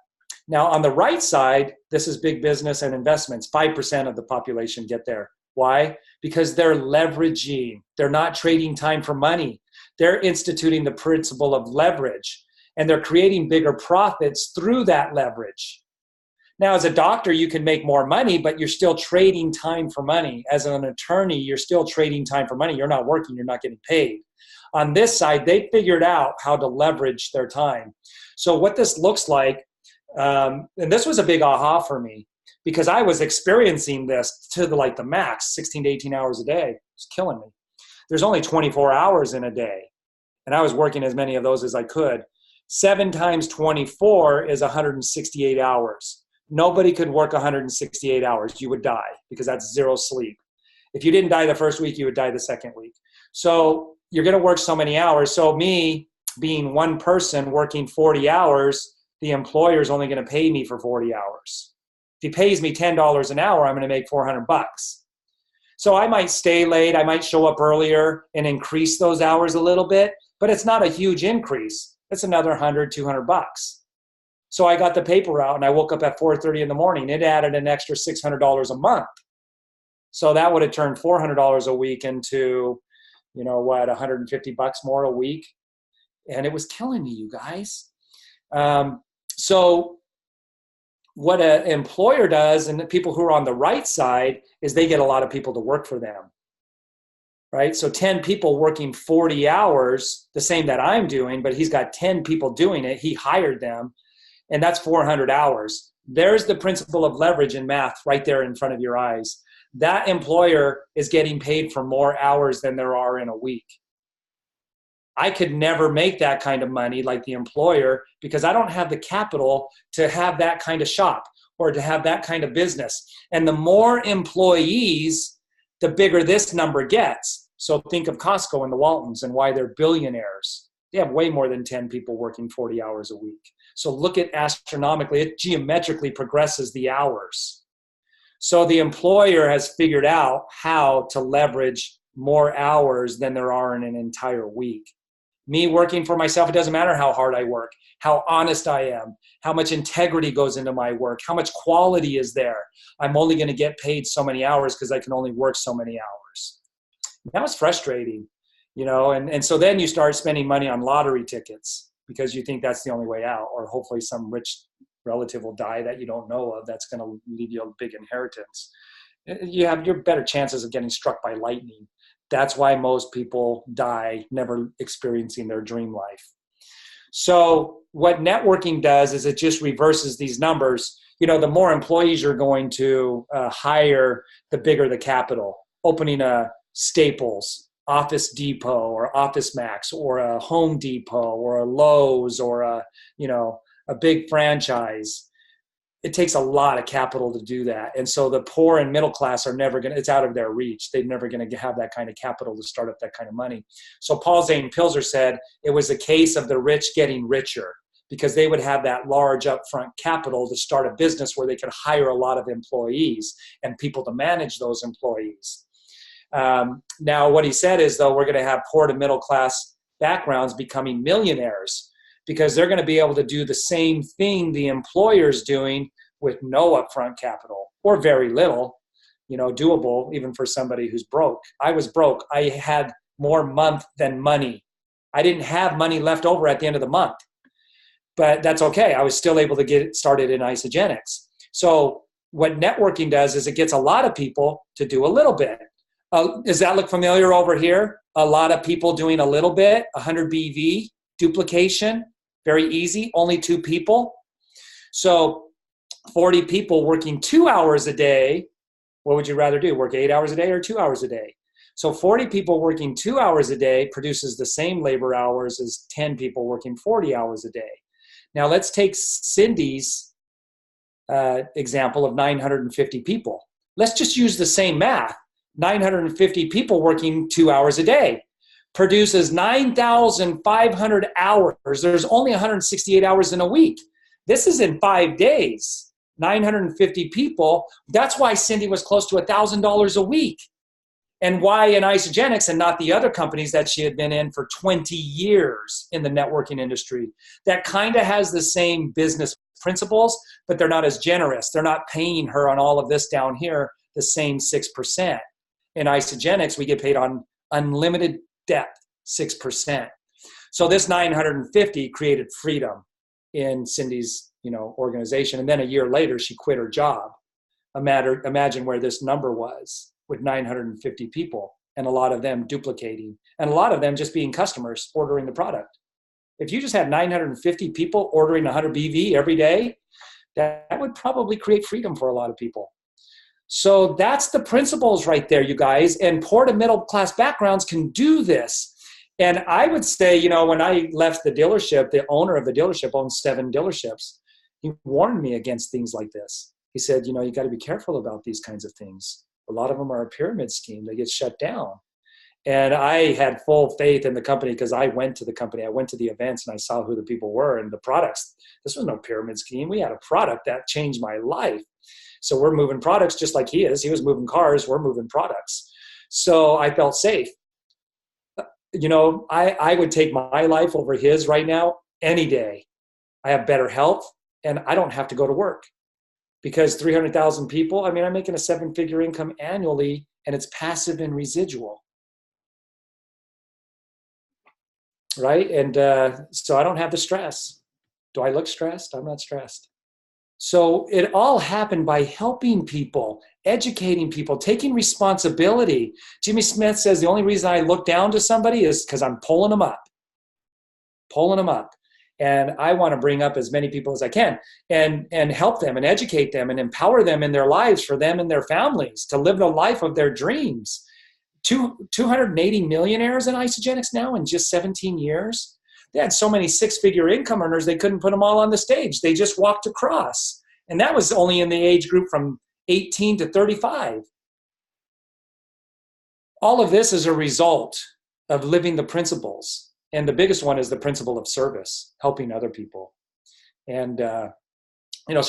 Now, on the right side, this is big business and investments. 5% of the population get there. Why? Because they're leveraging. They're not trading time for money. They're instituting the principle of leverage, and they're creating bigger profits through that leverage. Now, as a doctor, you can make more money, but you're still trading time for money. As an attorney, you're still trading time for money. You're not working. You're not getting paid. On this side, they figured out how to leverage their time. So what this looks like, and this was a big aha for me, because I was experiencing this to the max, 16 to 18 hours a day. It's killing me. There's only 24 hours in a day, and I was working as many of those as I could. 7 times 24 is 168 hours. Nobody could work 168 hours. You would die, because that's 0 sleep. If you didn't die the first week, you would die the second week. So you're going to work so many hours. So me being one person working 40 hours, the employer is only going to pay me for 40 hours. If he pays me $10 an hour, I'm going to make $400. So I might stay late. I might show up earlier and increase those hours a little bit, but it's not a huge increase. It's another 100, $200. So I got the paper out and I woke up at 4:30 in the morning. It added an extra $600 a month. So that would have turned $400 a week into, $150 more a week. And it was killing me, you guys. So what an employer does, and the people who are on the right side, is they get a lot of people to work for them, right? So 10 people working 40 hours, the same that I'm doing, but he's got 10 people doing it. He hired them, and that's 400 hours. There's the principle of leverage in math right there in front of your eyes. That employer is getting paid for more hours than there are in a week. I could never make that kind of money like the employer, because I don't have the capital to have that kind of shop or to have that kind of business. And the more employees, the bigger this number gets. So think of Costco and the Waltons and why they're billionaires. They have way more than 10 people working 40 hours a week. So look at astronomically, it geometrically progresses the hours. So the employer has figured out how to leverage more hours than there are in an entire week. Me working for myself, it doesn't matter how hard I work, how honest I am, how much integrity goes into my work, how much quality is there. I'm only going to get paid so many hours because I can only work so many hours. That was frustrating, and so then you start spending money on lottery tickets because you think that's the only way out, or hopefully some rich relative will die that you don't know of that's going to leave you a big inheritance. You have your better chances of getting struck by lightning. That's why most people die never experiencing their dream life. So what networking does is it just reverses these numbers. The more employees you're going to hire, the bigger the capital. Opening a Staples, Office Depot, or Office Max, or a Home Depot, or a Lowe's, or a big franchise. It takes a lot of capital to do that. And so the poor and middle class are never going to, it's out of their reach. They're never going to have that kind of capital to start up that kind of money. So Paul Zane Pilzer said it was a case of the rich getting richer, because they would have that large upfront capital to start a business where they could hire a lot of employees and people to manage those employees. Now, what he said is, though, we're going to have poor to middle class backgrounds becoming millionaires, because they're going to be able to do the same thing the employer's doing with no upfront capital, or very little, doable even for somebody who's broke. I was broke. I had more month than money. I didn't have money left over at the end of the month, but that's okay. I was still able to get started in ISAGENIX. So what networking does is it gets a lot of people to do a little bit. Does that look familiar over here? A lot of people doing a little bit, 100 BV, duplication. Very easy, only 2 people. So 40 people working 2 hours a day. What would you rather do? Work 8 hours a day or 2 hours a day? So 40 people working 2 hours a day produces the same labor hours as 10 people working 40 hours a day. Now let's take Cindy's example of 950 people. Let's just use the same math. 950 people working 2 hours a day. produces 9,500 hours. There's only 168 hours in a week. This is in 5 days, 950 people. That's why Cindy was close to $1,000 a week. And why in ISAGENIX and not the other companies that she had been in for 20 years in the networking industry that kind of has the same business principles, but they're not as generous. They're not paying her on all of this down here the same 6%. In ISAGENIX, we get paid on unlimited depth, 6%. So this 950 created freedom in Cindy's, organization. And then a year later, she quit her job. Imagine where this number was with 950 people, and a lot of them duplicating, and a lot of them just being customers ordering the product. If you just had 950 people ordering 100 BV every day, that would probably create freedom for a lot of people. So that's the principles right there, you guys. And poor to middle class backgrounds can do this. And I would say, when I left the dealership, the owner of the dealership owns 7 dealerships. He warned me against things like this. He said, you got to be careful about these kinds of things. A lot of them are a pyramid scheme. They get shut down. And I had full faith in the company because I went to the company. I went to the events and I saw who the people were and the products. This was no pyramid scheme. We had a product that changed my life. So we're moving products just like he is. He was moving cars. We're moving products. So I felt safe. I would take my life over his right now any day. I have better health and I don't have to go to work. Because 300,000 people, I'm making a 7-figure income annually, and it's passive and residual, right? And so I don't have the stress. Do I look stressed? I'm not stressed. So it all happened by helping people, educating people, taking responsibility. Jimmy Smith says the only reason I look down to somebody is because I'm pulling them up. And I want to bring up as many people as I can and help them and educate them and empower them in their lives for them and their families to live the life of their dreams. 280 millionaires in ISAGENIX now in just 17 years. They had so many 6-figure income earners, they couldn't put them all on the stage. They just walked across. And that was only in the age group from 18 to 35. All of this is a result of living the principles. And the biggest one is the principle of service, helping other people. And, so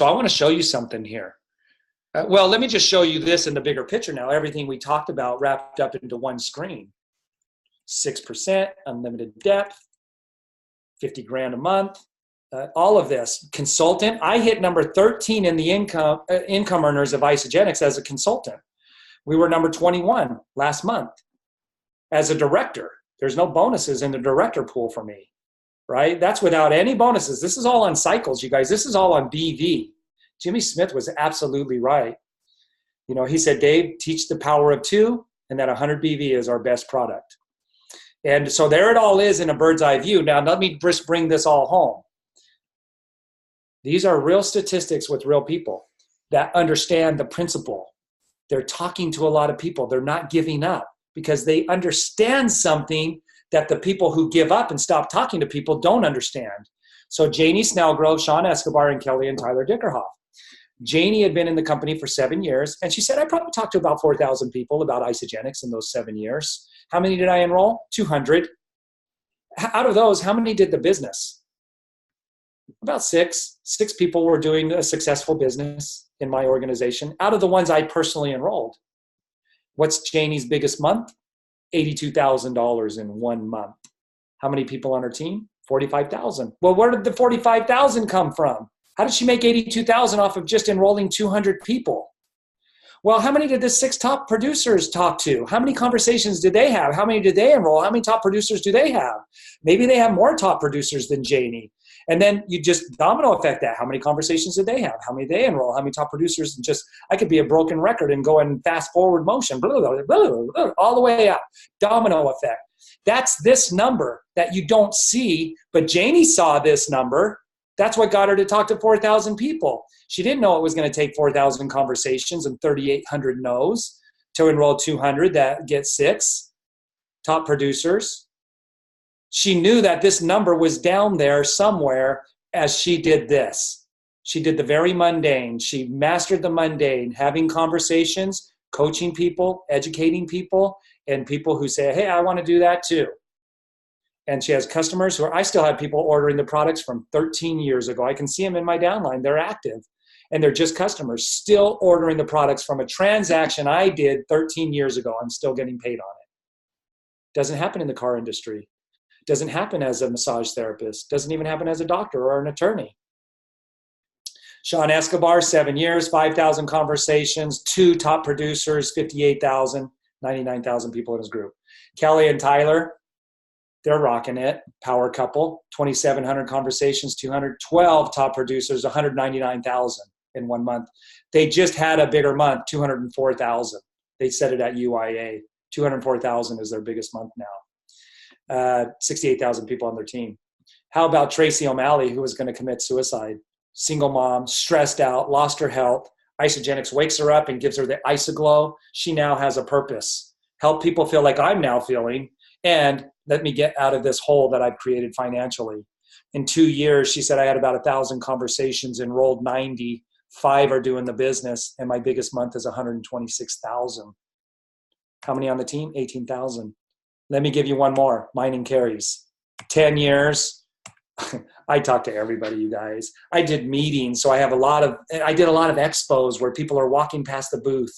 I want to show you something here. Well, let me just show you this in the bigger picture now. Everything we talked about wrapped up into one screen. 6%, unlimited depth, 50 grand a month, all of this. Consultant, I hit number 13 in the income earners of ISAGENIX as a consultant. We were number 21 last month as a director. There's no bonuses in the director pool for me, right? That's without any bonuses. This is all on cycles, you guys. This is all on BV. Jimmy Smith was absolutely right. He said, Dave, teach the power of 2 and that 100 BV is our best product. And so there it all is in a bird's eye view. Now, let me just bring this all home. These are real statistics with real people that understand the principle. They're talking to a lot of people. They're not giving up because they understand something that the people who give up and stop talking to people don't understand. So Janie Snellgrove, Sean Escobar, and Kelly and Tyler Dickerhoff. Janie had been in the company for 7 years, and she said, I probably talked to about 4,000 people about ISAGENIX in those 7 years. How many did I enroll? 200. Out of those, how many did the business? About 6. 6 people were doing a successful business in my organization out of the ones I personally enrolled. What's Janie's biggest month? $82,000 in 1 month. How many people on her team? 45,000. Well, where did the 45,000 come from? How did she make 82,000 off of just enrolling 200 people? Well, how many did the 6 top producers talk to? How many conversations did they have? How many did they enroll? How many top producers do they have? Maybe they have more top producers than Janie. And then you just domino effect that. How many conversations did they have? How many did they enroll? How many top producers? And just, I could be a broken record and go in fast forward motion, blah, blah, blah, blah, blah, all the way up. Domino effect. That's this number that you don't see, but Janie saw this number. That's what got her to talk to 4,000 people. She didn't know it was going to take 4,000 conversations and 3,800 no's to enroll 200 that get 6 top producers. She knew that this number was down there somewhere as she did this. She did the very mundane. She mastered the mundane, having conversations, coaching people, educating people, and people who say, hey, I want to do that too. And she has customers who are, I still have people ordering the products from 13 years ago. I can see them in my downline. They're active. And they're just customers still ordering the products from a transaction I did 13 years ago. I'm still getting paid on it. Doesn't happen in the car industry. Doesn't happen as a massage therapist. Doesn't even happen as a doctor or an attorney. Sean Escobar, 7 years, 5,000 conversations, 2 top producers, 58,000, 99,000 people in his group. Kelly and Tyler, they're rocking it. Power couple, 2,700 conversations, 212 top producers, 199,000 in 1 month. They just had a bigger month, 204,000. They set it at UIA. 204,000 is their biggest month now. 68,000 people on their team. How about Tracy O'Malley, who was going to commit suicide? Single mom, stressed out, lost her health. ISAGENIX wakes her up and gives her the ISAGLOW. She now has a purpose. Help people feel like I'm now feeling, and let me get out of this hole that I've created financially. In 2 years, she said, I had about 1,000 conversations, enrolled 90, 5 are doing the business, and my biggest month is 126,000. How many on the team? 18,000. Let me give you one more, mining carries. 10 years. I talk to everybody, you guys. I did meetings, so I did a lot of expos where people are walking past the booth,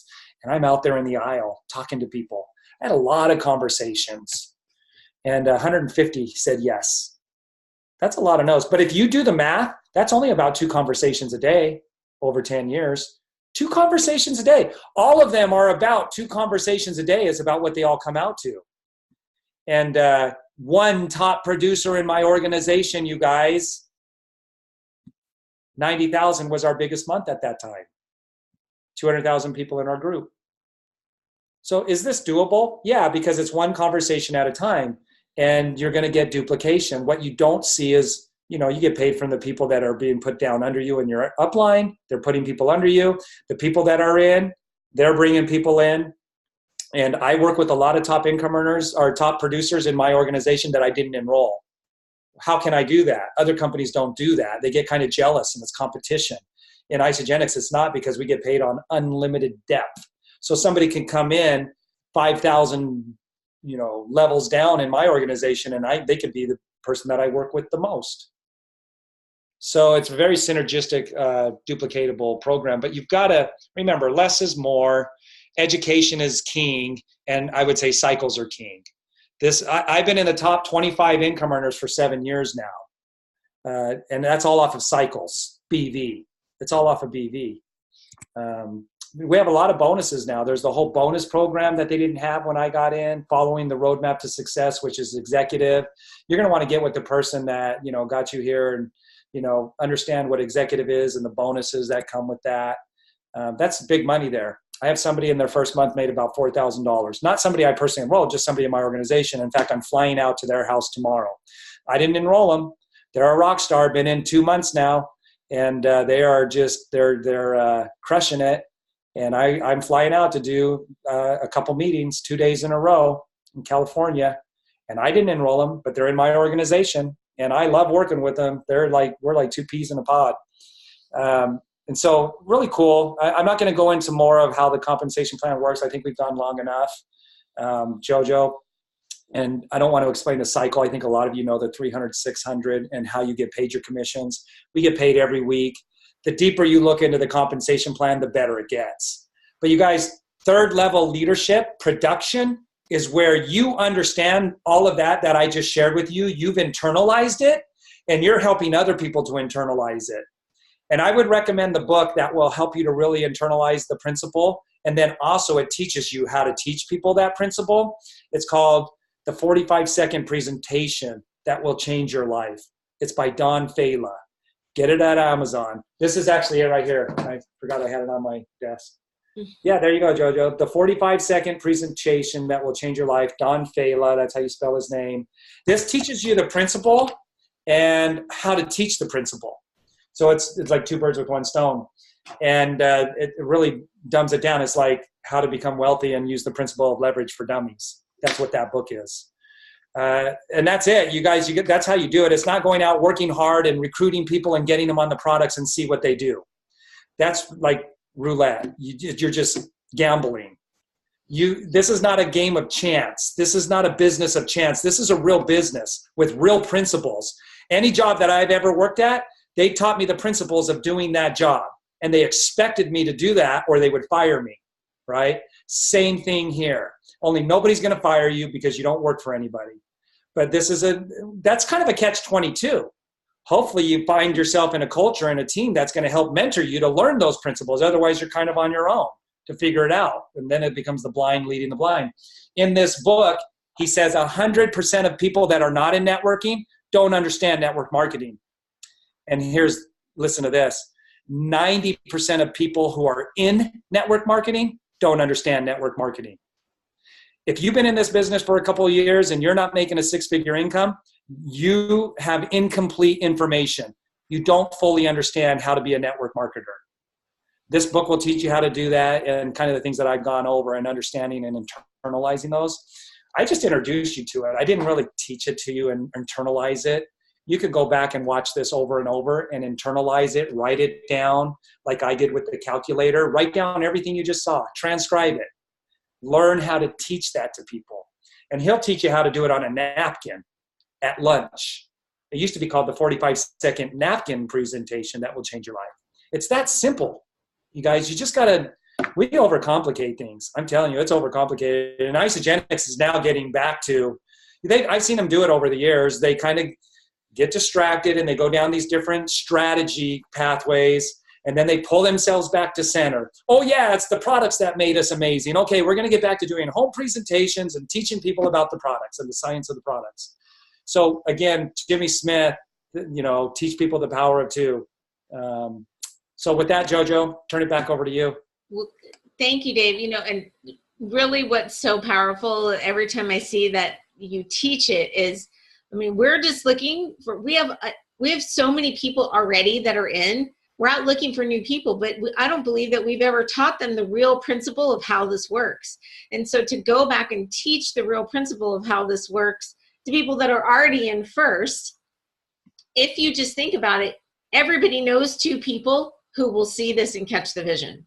and I'm out there in the aisle talking to people. I had a lot of conversations, and 150 said yes. That's a lot of no's. But if you do the math, that's only about 2 conversations a day over 10 years. 2 conversations a day. All of them are about 2 conversations a day is about what they all come out to. And 1 top producer in my organization, you guys, 90,000 was our biggest month at that time. 200,000 people in our group. So is this doable? Yeah, because it's 1 conversation at a time, and you're going to get duplication. What you don't see is, you get paid from the people that are being put down under you in your upline. They're putting people under you. The people that are in, they're bringing people in. And I work with a lot of top income earners or top producers in my organization that I didn't enroll. How can I do that? Other companies don't do that. They get kind of jealous and it's competition. In ISAGENIX, it's not, because we get paid on unlimited depth. So somebody can come in 5,000, levels down in my organization, and they could be the person that I work with the most. So it's a very synergistic, duplicatable program. But you've got to remember, less is more. Education is king, and I would say cycles are king. I've been in the top 25 income earners for 7 years now, and that's all off of cycles, BV. It's all off of BV. We have a lot of bonuses now. There's the whole bonus program that they didn't have when I got in, following the roadmap to success, which is executive. You're going to want to get with the person that got you here, and understand what executive is and the bonuses that come with that. That's big money there. I have somebody in their first month made about $4,000. Not somebody I personally enrolled, just somebody in my organization. In fact, I'm flying out to their house tomorrow. I didn't enroll them. They're a rock star, been in 2 months now, and they are just, they're crushing it. And I'm flying out to do a couple meetings 2 days in a row in California. And I didn't enroll them, but they're in my organization. And I love working with them. We're like 2 peas in a pod. And so really cool. I'm not going to go into more of how the compensation plan works. I think we've gone long enough, JoJo. And I don't want to explain the cycle. I think a lot of you know the 300, 600 and how you get paid your commissions. We get paid every week. The deeper you look into the compensation plan, the better it gets. But you guys, 3rd level leadership, production, is where you understand all of that I just shared with you. You've internalized it, and you're helping other people to internalize it. And I would recommend the book that will help you to really internalize the principle. And then also it teaches you how to teach people that principle. It's called The 45-Second Presentation That Will Change Your Life. It's by Don Fala. Get it at Amazon. This is actually it right here. I forgot I had it on my desk. Yeah, there you go, JoJo. The 45-Second Presentation That Will Change Your Life. Don Fala, that's how you spell his name. This teaches you the principle and how to teach the principle. So it's like 2 birds with 1 stone. And it really dumbs it down. It's like how to become wealthy and use the principle of leverage for dummies. That's what that book is. And that's it. You guys, that's how you do it. It's not going out working hard and recruiting people and getting them on the products and see what they do. That's like roulette. You're just gambling. This is not a game of chance. This is not a business of chance. This is a real business with real principles. Any job that I've ever worked at, they taught me the principles of doing that job. And they expected me to do that or they would fire me, right? Same thing here. Only nobody's going to fire you because you don't work for anybody. But that's kind of a catch-22. Hopefully you find yourself in a culture and a team that's going to help mentor you to learn those principles. Otherwise, you're kind of on your own to figure it out. And then it becomes the blind leading the blind. In this book, he says 100% of people that are not in networking don't understand network marketing. And listen to this. 90% of people who are in network marketing don't understand network marketing. If you've been in this business for a couple of years and you're not making a six-figure income, you have incomplete information. You don't fully understand how to be a network marketer. This book will teach you how to do that and kind of the things that I've gone over and understanding and internalizing those. I just introduced you to it. I didn't really teach it to you and internalize it. You could go back and watch this over and over and internalize it, write it down like I did with the calculator. Write down everything you just saw, transcribe it. Learn how to teach that to people. And he'll teach you how to do it on a napkin at lunch. It used to be called the 45-second napkin presentation that will change your life. It's that simple. You guys, you just got to, we overcomplicate things. I'm telling you, it's overcomplicated. And ISAGENIX is now getting back to, I've seen them do it over the years. They kind of get distracted and they go down these different strategy pathways. And then they pull themselves back to center. Oh yeah, it's the products that made us amazing. Okay, we're gonna get back to doing home presentations and teaching people about the products and the science of the products. So again, Jimmy Smith, teach people the power of two. So with that, JoJo, turn it back over to you. Well, thank you, Dave. And really what's so powerful every time I see that you teach it is, we're just looking for, we have so many people already that are in. We're out looking for new people, but I don't believe that we've ever taught them the real principle of how this works. And so to go back and teach the real principle of how this works to people that are already in first, if you just think about it, everybody knows two people who will see this and catch the vision.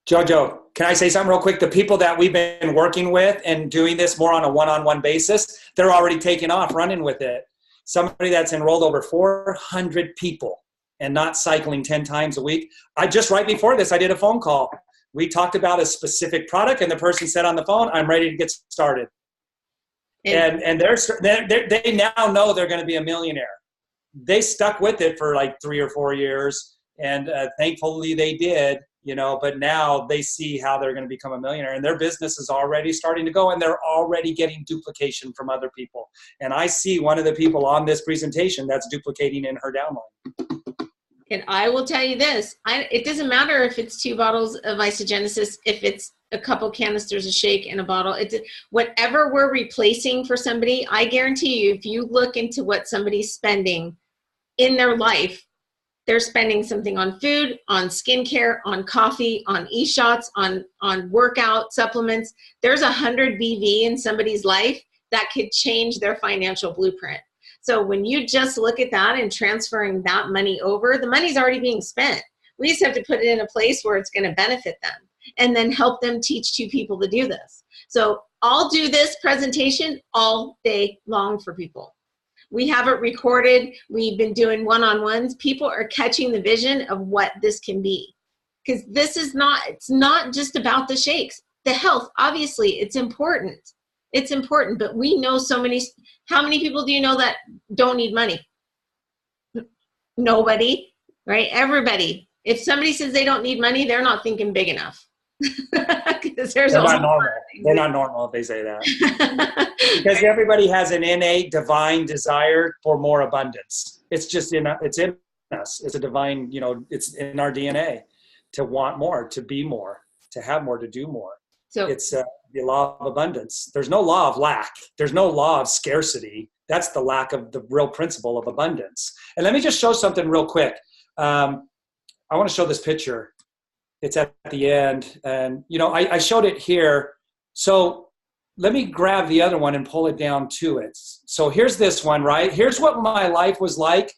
JoJo, can I say something real quick? The people that we've been working with and doing this more on a one-on-one basis, they're already taking off, running with it. Somebody that's enrolled over 400 people and not cycling 10 times a week. Right before this, I did a phone call. We talked about a specific product and the person said on the phone, I'm ready to get started. And they now know they're going to be a millionaire. They stuck with it for like 3 or 4 years. And thankfully they did, but now they see how they're going to become a millionaire and their business is already starting to go and they're already getting duplication from other people. And I see one of the people on this presentation that's duplicating in her downline. And I will tell you this, it doesn't matter if it's 2 bottles of Isagenesis, if it's a couple canisters of shake and a bottle, whatever we're replacing for somebody, I guarantee you, if you look into what somebody's spending in their life, they're spending something on food, on skincare, on coffee, on e-shots, on workout supplements. There's 100 BV in somebody's life that could change their financial blueprint. So when you just look at that and transferring that money over, the money's already being spent. We just have to put it in a place where it's going to benefit them and then help them teach 2 people to do this. So I'll do this presentation all day long for people. We have it recorded. We've been doing one-on-ones. People are catching the vision of what this can be. Because it's not just about the shakes. The health, obviously, it's important. It's important, but we know how many people do you know that don't need money? Nobody, right? Everybody. If somebody says they don't need money, they're not thinking big enough. They're not normal. They're not normal if they say that. Because everybody has an innate divine desire for more abundance. It's in us. It's a divine, it's in our DNA to want more, to be more, to have more, to do more. So it's the law of abundance. There's no law of lack. There's no law of scarcity. That's the lack of the real principle of abundance. And let me just show something real quick. I want to show this picture. It's at the end. And, I showed it here. So let me grab the other one and pull it down to it. So here's this one, right? Here's what my life was like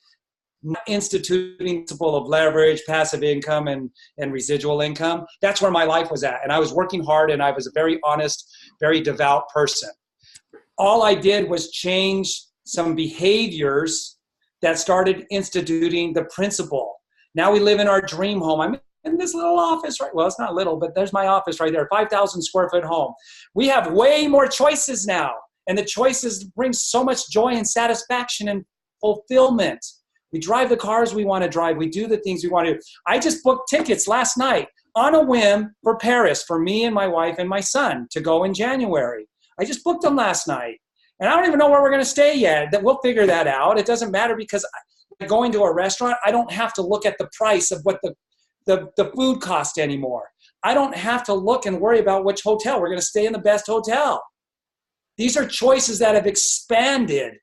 not instituting the principle of leverage, passive income, and residual income. That's where my life was at. And I was working hard, and I was a very honest, very devout person. All I did was change some behaviors that started instituting the principle. Now we live in our dream home. I'm in this little office, right? Well, it's not little, but there's my office right there, 5,000 square foot home. We have way more choices now. And the choices bring so much joy and satisfaction and fulfillment. We drive the cars we want to drive. We do the things we want to do. I just booked tickets last night on a whim for Paris for me and my wife and my son to go in January. I just booked them last night. And I don't even know where we're going to stay yet. We'll figure that out. It doesn't matter because going to a restaurant, I don't have to look at the price of what the food cost anymore. I don't have to look and worry about which hotel. We're going to stay in the best hotel. These are choices that have expanded,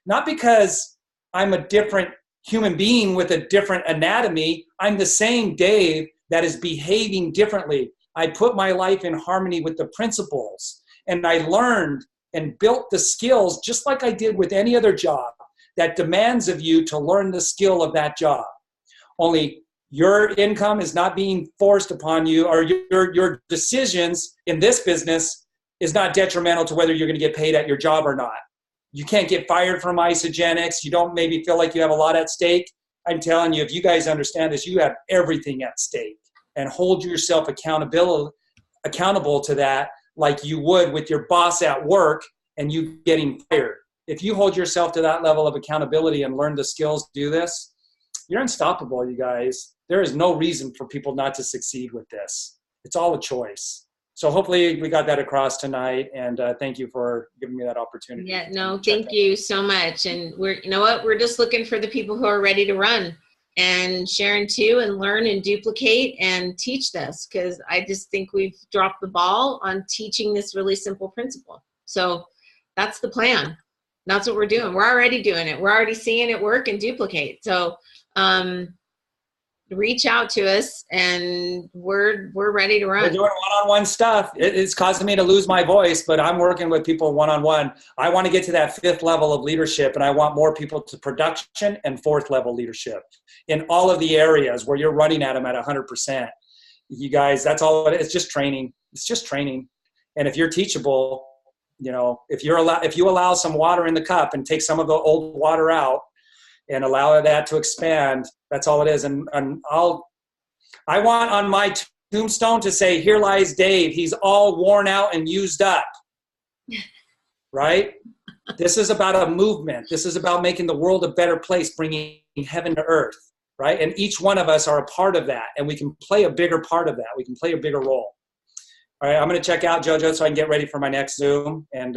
not because I'm a different human being with a different anatomy. I'm the same Dave that is behaving differently. I put my life in harmony with the principles, and I learned and built the skills just like I did with any other job that demands of you to learn the skill of that job. Only your income is not being forced upon you, or your decisions in this business is not detrimental to whether you're going to get paid at your job or not. You can't get fired from ISAGENIX. You don't maybe feel like you have a lot at stake. I'm telling you, if you guys understand this, you have everything at stake, and hold yourself accountable to that like you would with your boss at work and you getting fired. If you hold yourself to that level of accountability and learn the skills to do this, you're unstoppable, you guys. There is no reason for people not to succeed with this. It's all a choice. So hopefully we got that across tonight, and thank you for giving me that opportunity. Yeah, no, thank you so much. And you know what? We're just looking for the people who are ready to run and Sharon too, and learn and duplicate and teach this, because I just think we've dropped the ball on teaching this really simple principle. So that's the plan. That's what we're doing. We're already doing it. We're already seeing it work and duplicate. So reach out to us, and we're ready to run. We're doing one-on-one stuff. It's causing me to lose my voice, but I'm working with people one-on-one. I want to get to that 5th level of leadership, and I want more people to production and 4th level leadership in all of the areas where you're running at them at 100%. You guys, that's all it is. It's just training. It's just training. And if you're teachable, you know, if you allow some water in the cup and take some of the old water out and allow that to expand, that's all it is. And I want on my tombstone to say, "Here lies Dave. He's all worn out and used up." Right? This is about a movement. This is about making the world a better place, bringing heaven to earth. Right? And each one of us are a part of that, and we can play a bigger part of that. We can play a bigger role. All right, I'm going to check out, JoJo, so I can get ready for my next Zoom. And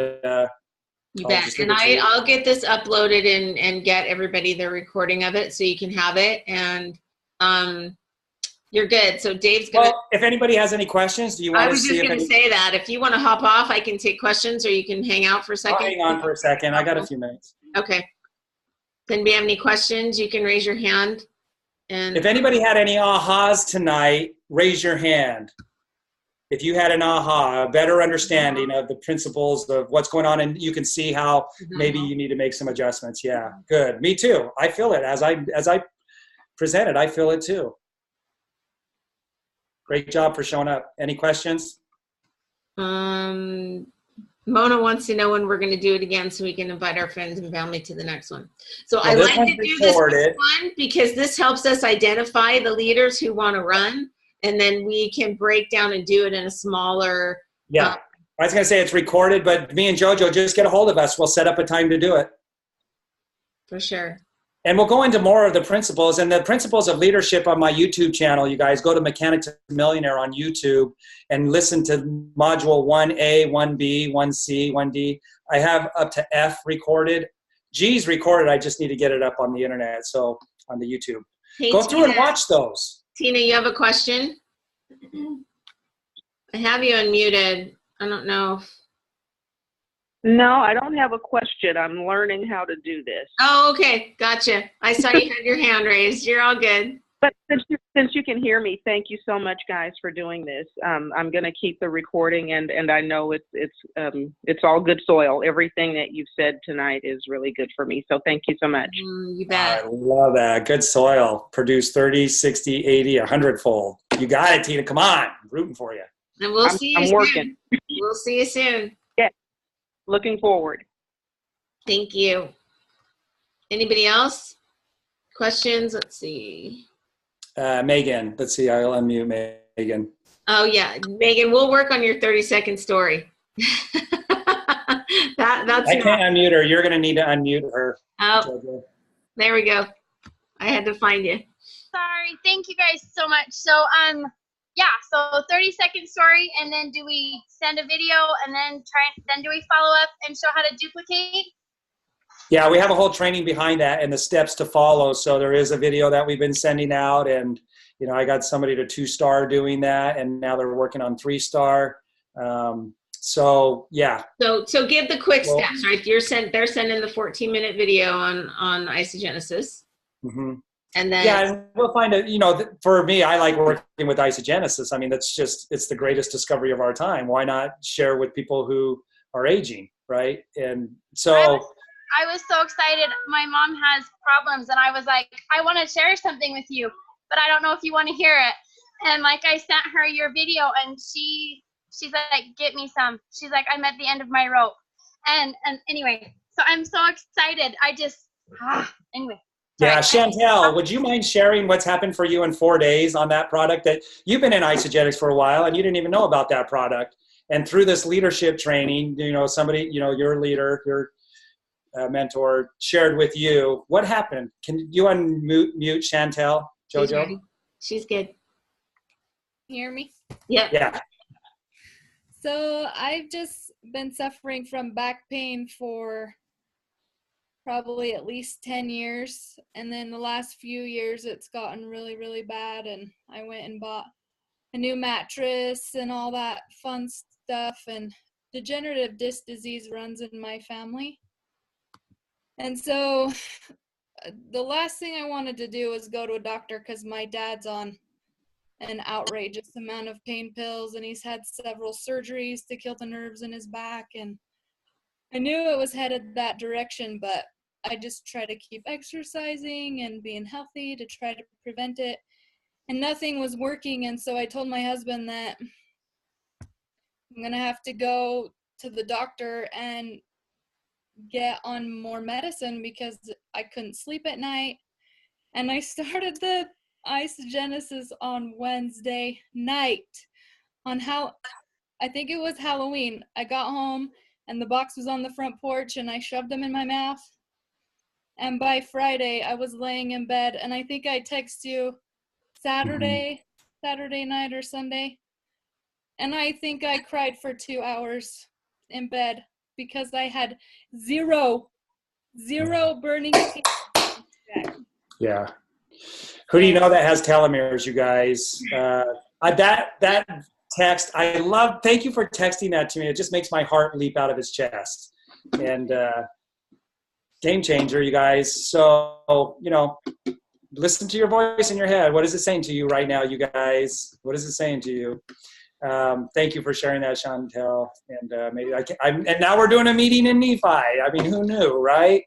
you bet. And I'll get this uploaded and get everybody the recording of it so you can have it. And you're good. So Dave's going to... Well, if anybody has any questions, do you want to see... I was just going to say that. If you want to hop off, I can take questions, or you can hang out for a second. I'll hang on for a second. I got a few minutes. Okay. If anybody have any questions, you can raise your hand. And if anybody had any ahas tonight, raise your hand. If you had an aha, a better understanding of the principles of what's going on, and you can see how maybe you need to make some adjustments. Yeah, good. Me too. I feel it as I present it. I feel it too. Great job for showing up. Any questions? Mona wants to know when we're going to do it again so we can invite our friends and family to the next one. So well, I like to do this one because this helps us identify the leaders who want to run, and then we can break down and do it in a smaller... Yeah, I was going to say it's recorded, but me and JoJo, just get a hold of us. We'll set up a time to do it. For sure. And we'll go into more of the principles and the principles of leadership on my YouTube channel. You guys go to Mechanic to Millionaire on YouTube and listen to module 1A, 1B, 1C, 1D. I have up to F recorded. G's recorded. I just need to get it up on the internet. So on the YouTube. Hey, go through and watch those. Tina, you have a question? I have you unmuted. I don't know. No, I don't have a question. I'm learning how to do this. Oh, okay. Gotcha. I saw you had your hand raised. You're all good. But since you can hear me, thank you so much, guys, for doing this. I'm going to keep the recording, and I know it's all good soil. Everything that you've said tonight is really good for me. So thank you so much. You bet. I love that. Good soil. Produce 30, 60, 80, 100-fold. You got it, Tina. Come on. I'm rooting for you. And we'll see you I'm soon. working. We'll see you soon. Yeah. Looking forward. Thank you. Anybody else? Questions? Let's see. Megan. Let's see. I'll unmute Megan. Oh, yeah. Megan, we'll work on your 30-second story. That's I can't unmute her. You're going to need to unmute her. Oh, JoJo. there we go. I had to find you. Sorry. Thank you guys so much. So, yeah, so 30-second story, and then do we send a video, and then do we follow up and show how to duplicate? Yeah, we have a whole training behind that and the steps to follow. So there is a video that we've been sending out, and I got somebody to 2-star doing that, and now they're working on 3-star. So yeah. So give the quick steps, right? They're sending the 14-minute video on ISAGENIX. Mm-hmm. And then yeah, we'll find for me, I like working with ISAGENIX. I mean, it's the greatest discovery of our time. Why not share with people who are aging, right? And so I was so excited. My mom has problems, and I was like, I want to share something with you, but I don't know if you want to hear it. And like, I sent her your video, and she's like, get me some. She's like, I'm at the end of my rope. And anyway, so I'm so excited. Anyway. Yeah, Chantel, would you mind sharing what's happened for you in 4 days on that product? That you've been in ISAGENIX for a while and you didn't even know about that product. And through this leadership training, somebody, your leader, your mentor shared with you. What happened? Can you unmute Chantel, JoJo? She's good. Hear me? Yep. Yeah. So I've just been suffering from back pain for probably at least 10 years. And then the last few years it's gotten really, really bad. And I went and bought a new mattress and all that fun stuff. And degenerative disc disease runs in my family. And so the last thing I wanted to do was go to a doctor because my dad's on an outrageous amount of pain pills and he's had several surgeries to kill the nerves in his back. And I knew it was headed that direction, but I just try to keep exercising and being healthy to try to prevent it. And nothing was working. And so I told my husband that I'm going to have to go to the doctor and get on more medicine because I couldn't sleep at night. And I started the ISAGENIX on Wednesday night I think it was Halloween. I got home and the box was on the front porch and I shoved them in my mouth. And by Friday, I was laying in bed, and I think I text you Saturday night or Sunday. And I think I cried for 2 hours in bed because I had zero burning pain. Yeah. Who do you know that has telomeres, you guys? That text, thank you for texting that to me. It just makes my heart leap out of its chest. And game changer, you guys. So, listen to your voice in your head. What is it saying to you right now, you guys? What is it saying to you? Thank you for sharing that, Chantel. And and now we're doing a meeting in Nephi. I mean, who knew, right?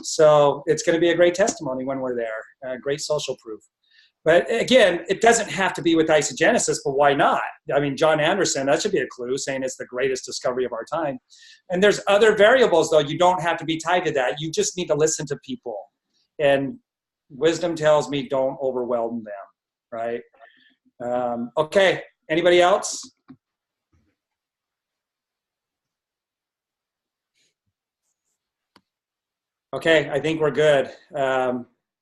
So it's going to be a great testimony when we're there. Great social proof. But again, it doesn't have to be with ISAGENIX, but why not? I mean, John Anderson, that should be a clue, saying it's the greatest discovery of our time. And there's other variables, though. You don't have to be tied to that. You just need to listen to people. And wisdom tells me don't overwhelm them, right? Okay, anybody else? Okay, I think we're good.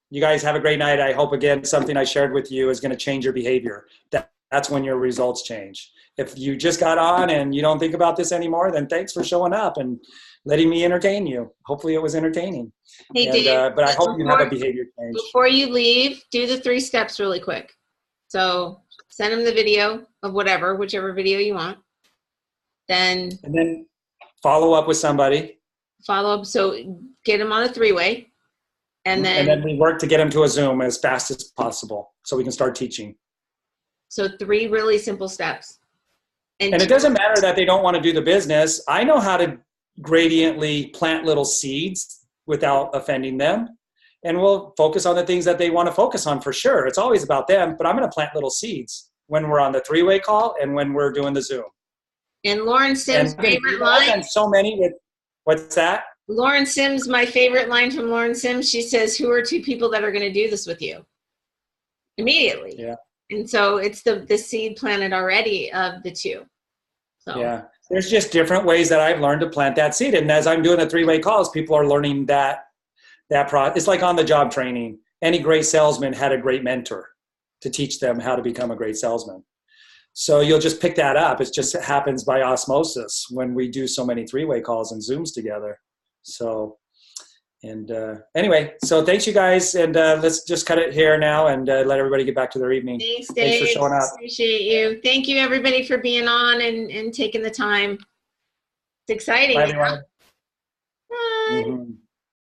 You guys have a great night. I hope, again, something I shared with you is going to change your behavior. That's when your results change. If you just got on and you don't think about this anymore, then thanks for showing up and letting me entertain you. Hopefully it was entertaining. Hey, Dave, but I hope you have a behavior change. Before you leave, do the 3 steps really quick. So send them the video of whichever video you want. And then follow up with somebody. Follow up. So get them on a 3-way. And And then we work to get them to a Zoom as fast as possible so we can start teaching. so 3 really simple steps. And it doesn't matter that they don't want to do the business. I know how to gradiently plant little seeds without offending them. And we'll focus on the things that they want to focus on for sure. It's always about them, but I'm going to plant little seeds when we're on the 3-way call and when we're doing the Zoom. And Lauren Sims' favorite line. And so many with, what's that? Lauren Sims, my favorite line from Lauren Sims, she says, who are 2 people that are going to do this with you? Immediately. Yeah. And so it's the seed planted already of the 2. So. Yeah. There's just different ways that I've learned to plant that seed. And as I'm doing the 3-way calls, people are learning that it's like on the job training. Any great salesman had a great mentor to teach them how to become a great salesman. So you'll just pick that up. It just happens by osmosis when we do so many 3-way calls and Zooms together. So, and anyway, so thanks you guys. And let's just cut it here now and let everybody get back to their evening. Thanks, Dave. Thanks for showing up. Appreciate you. Thank you, everybody, for being on and taking the time. It's exciting. Bye, everyone. Bye. Mm-hmm.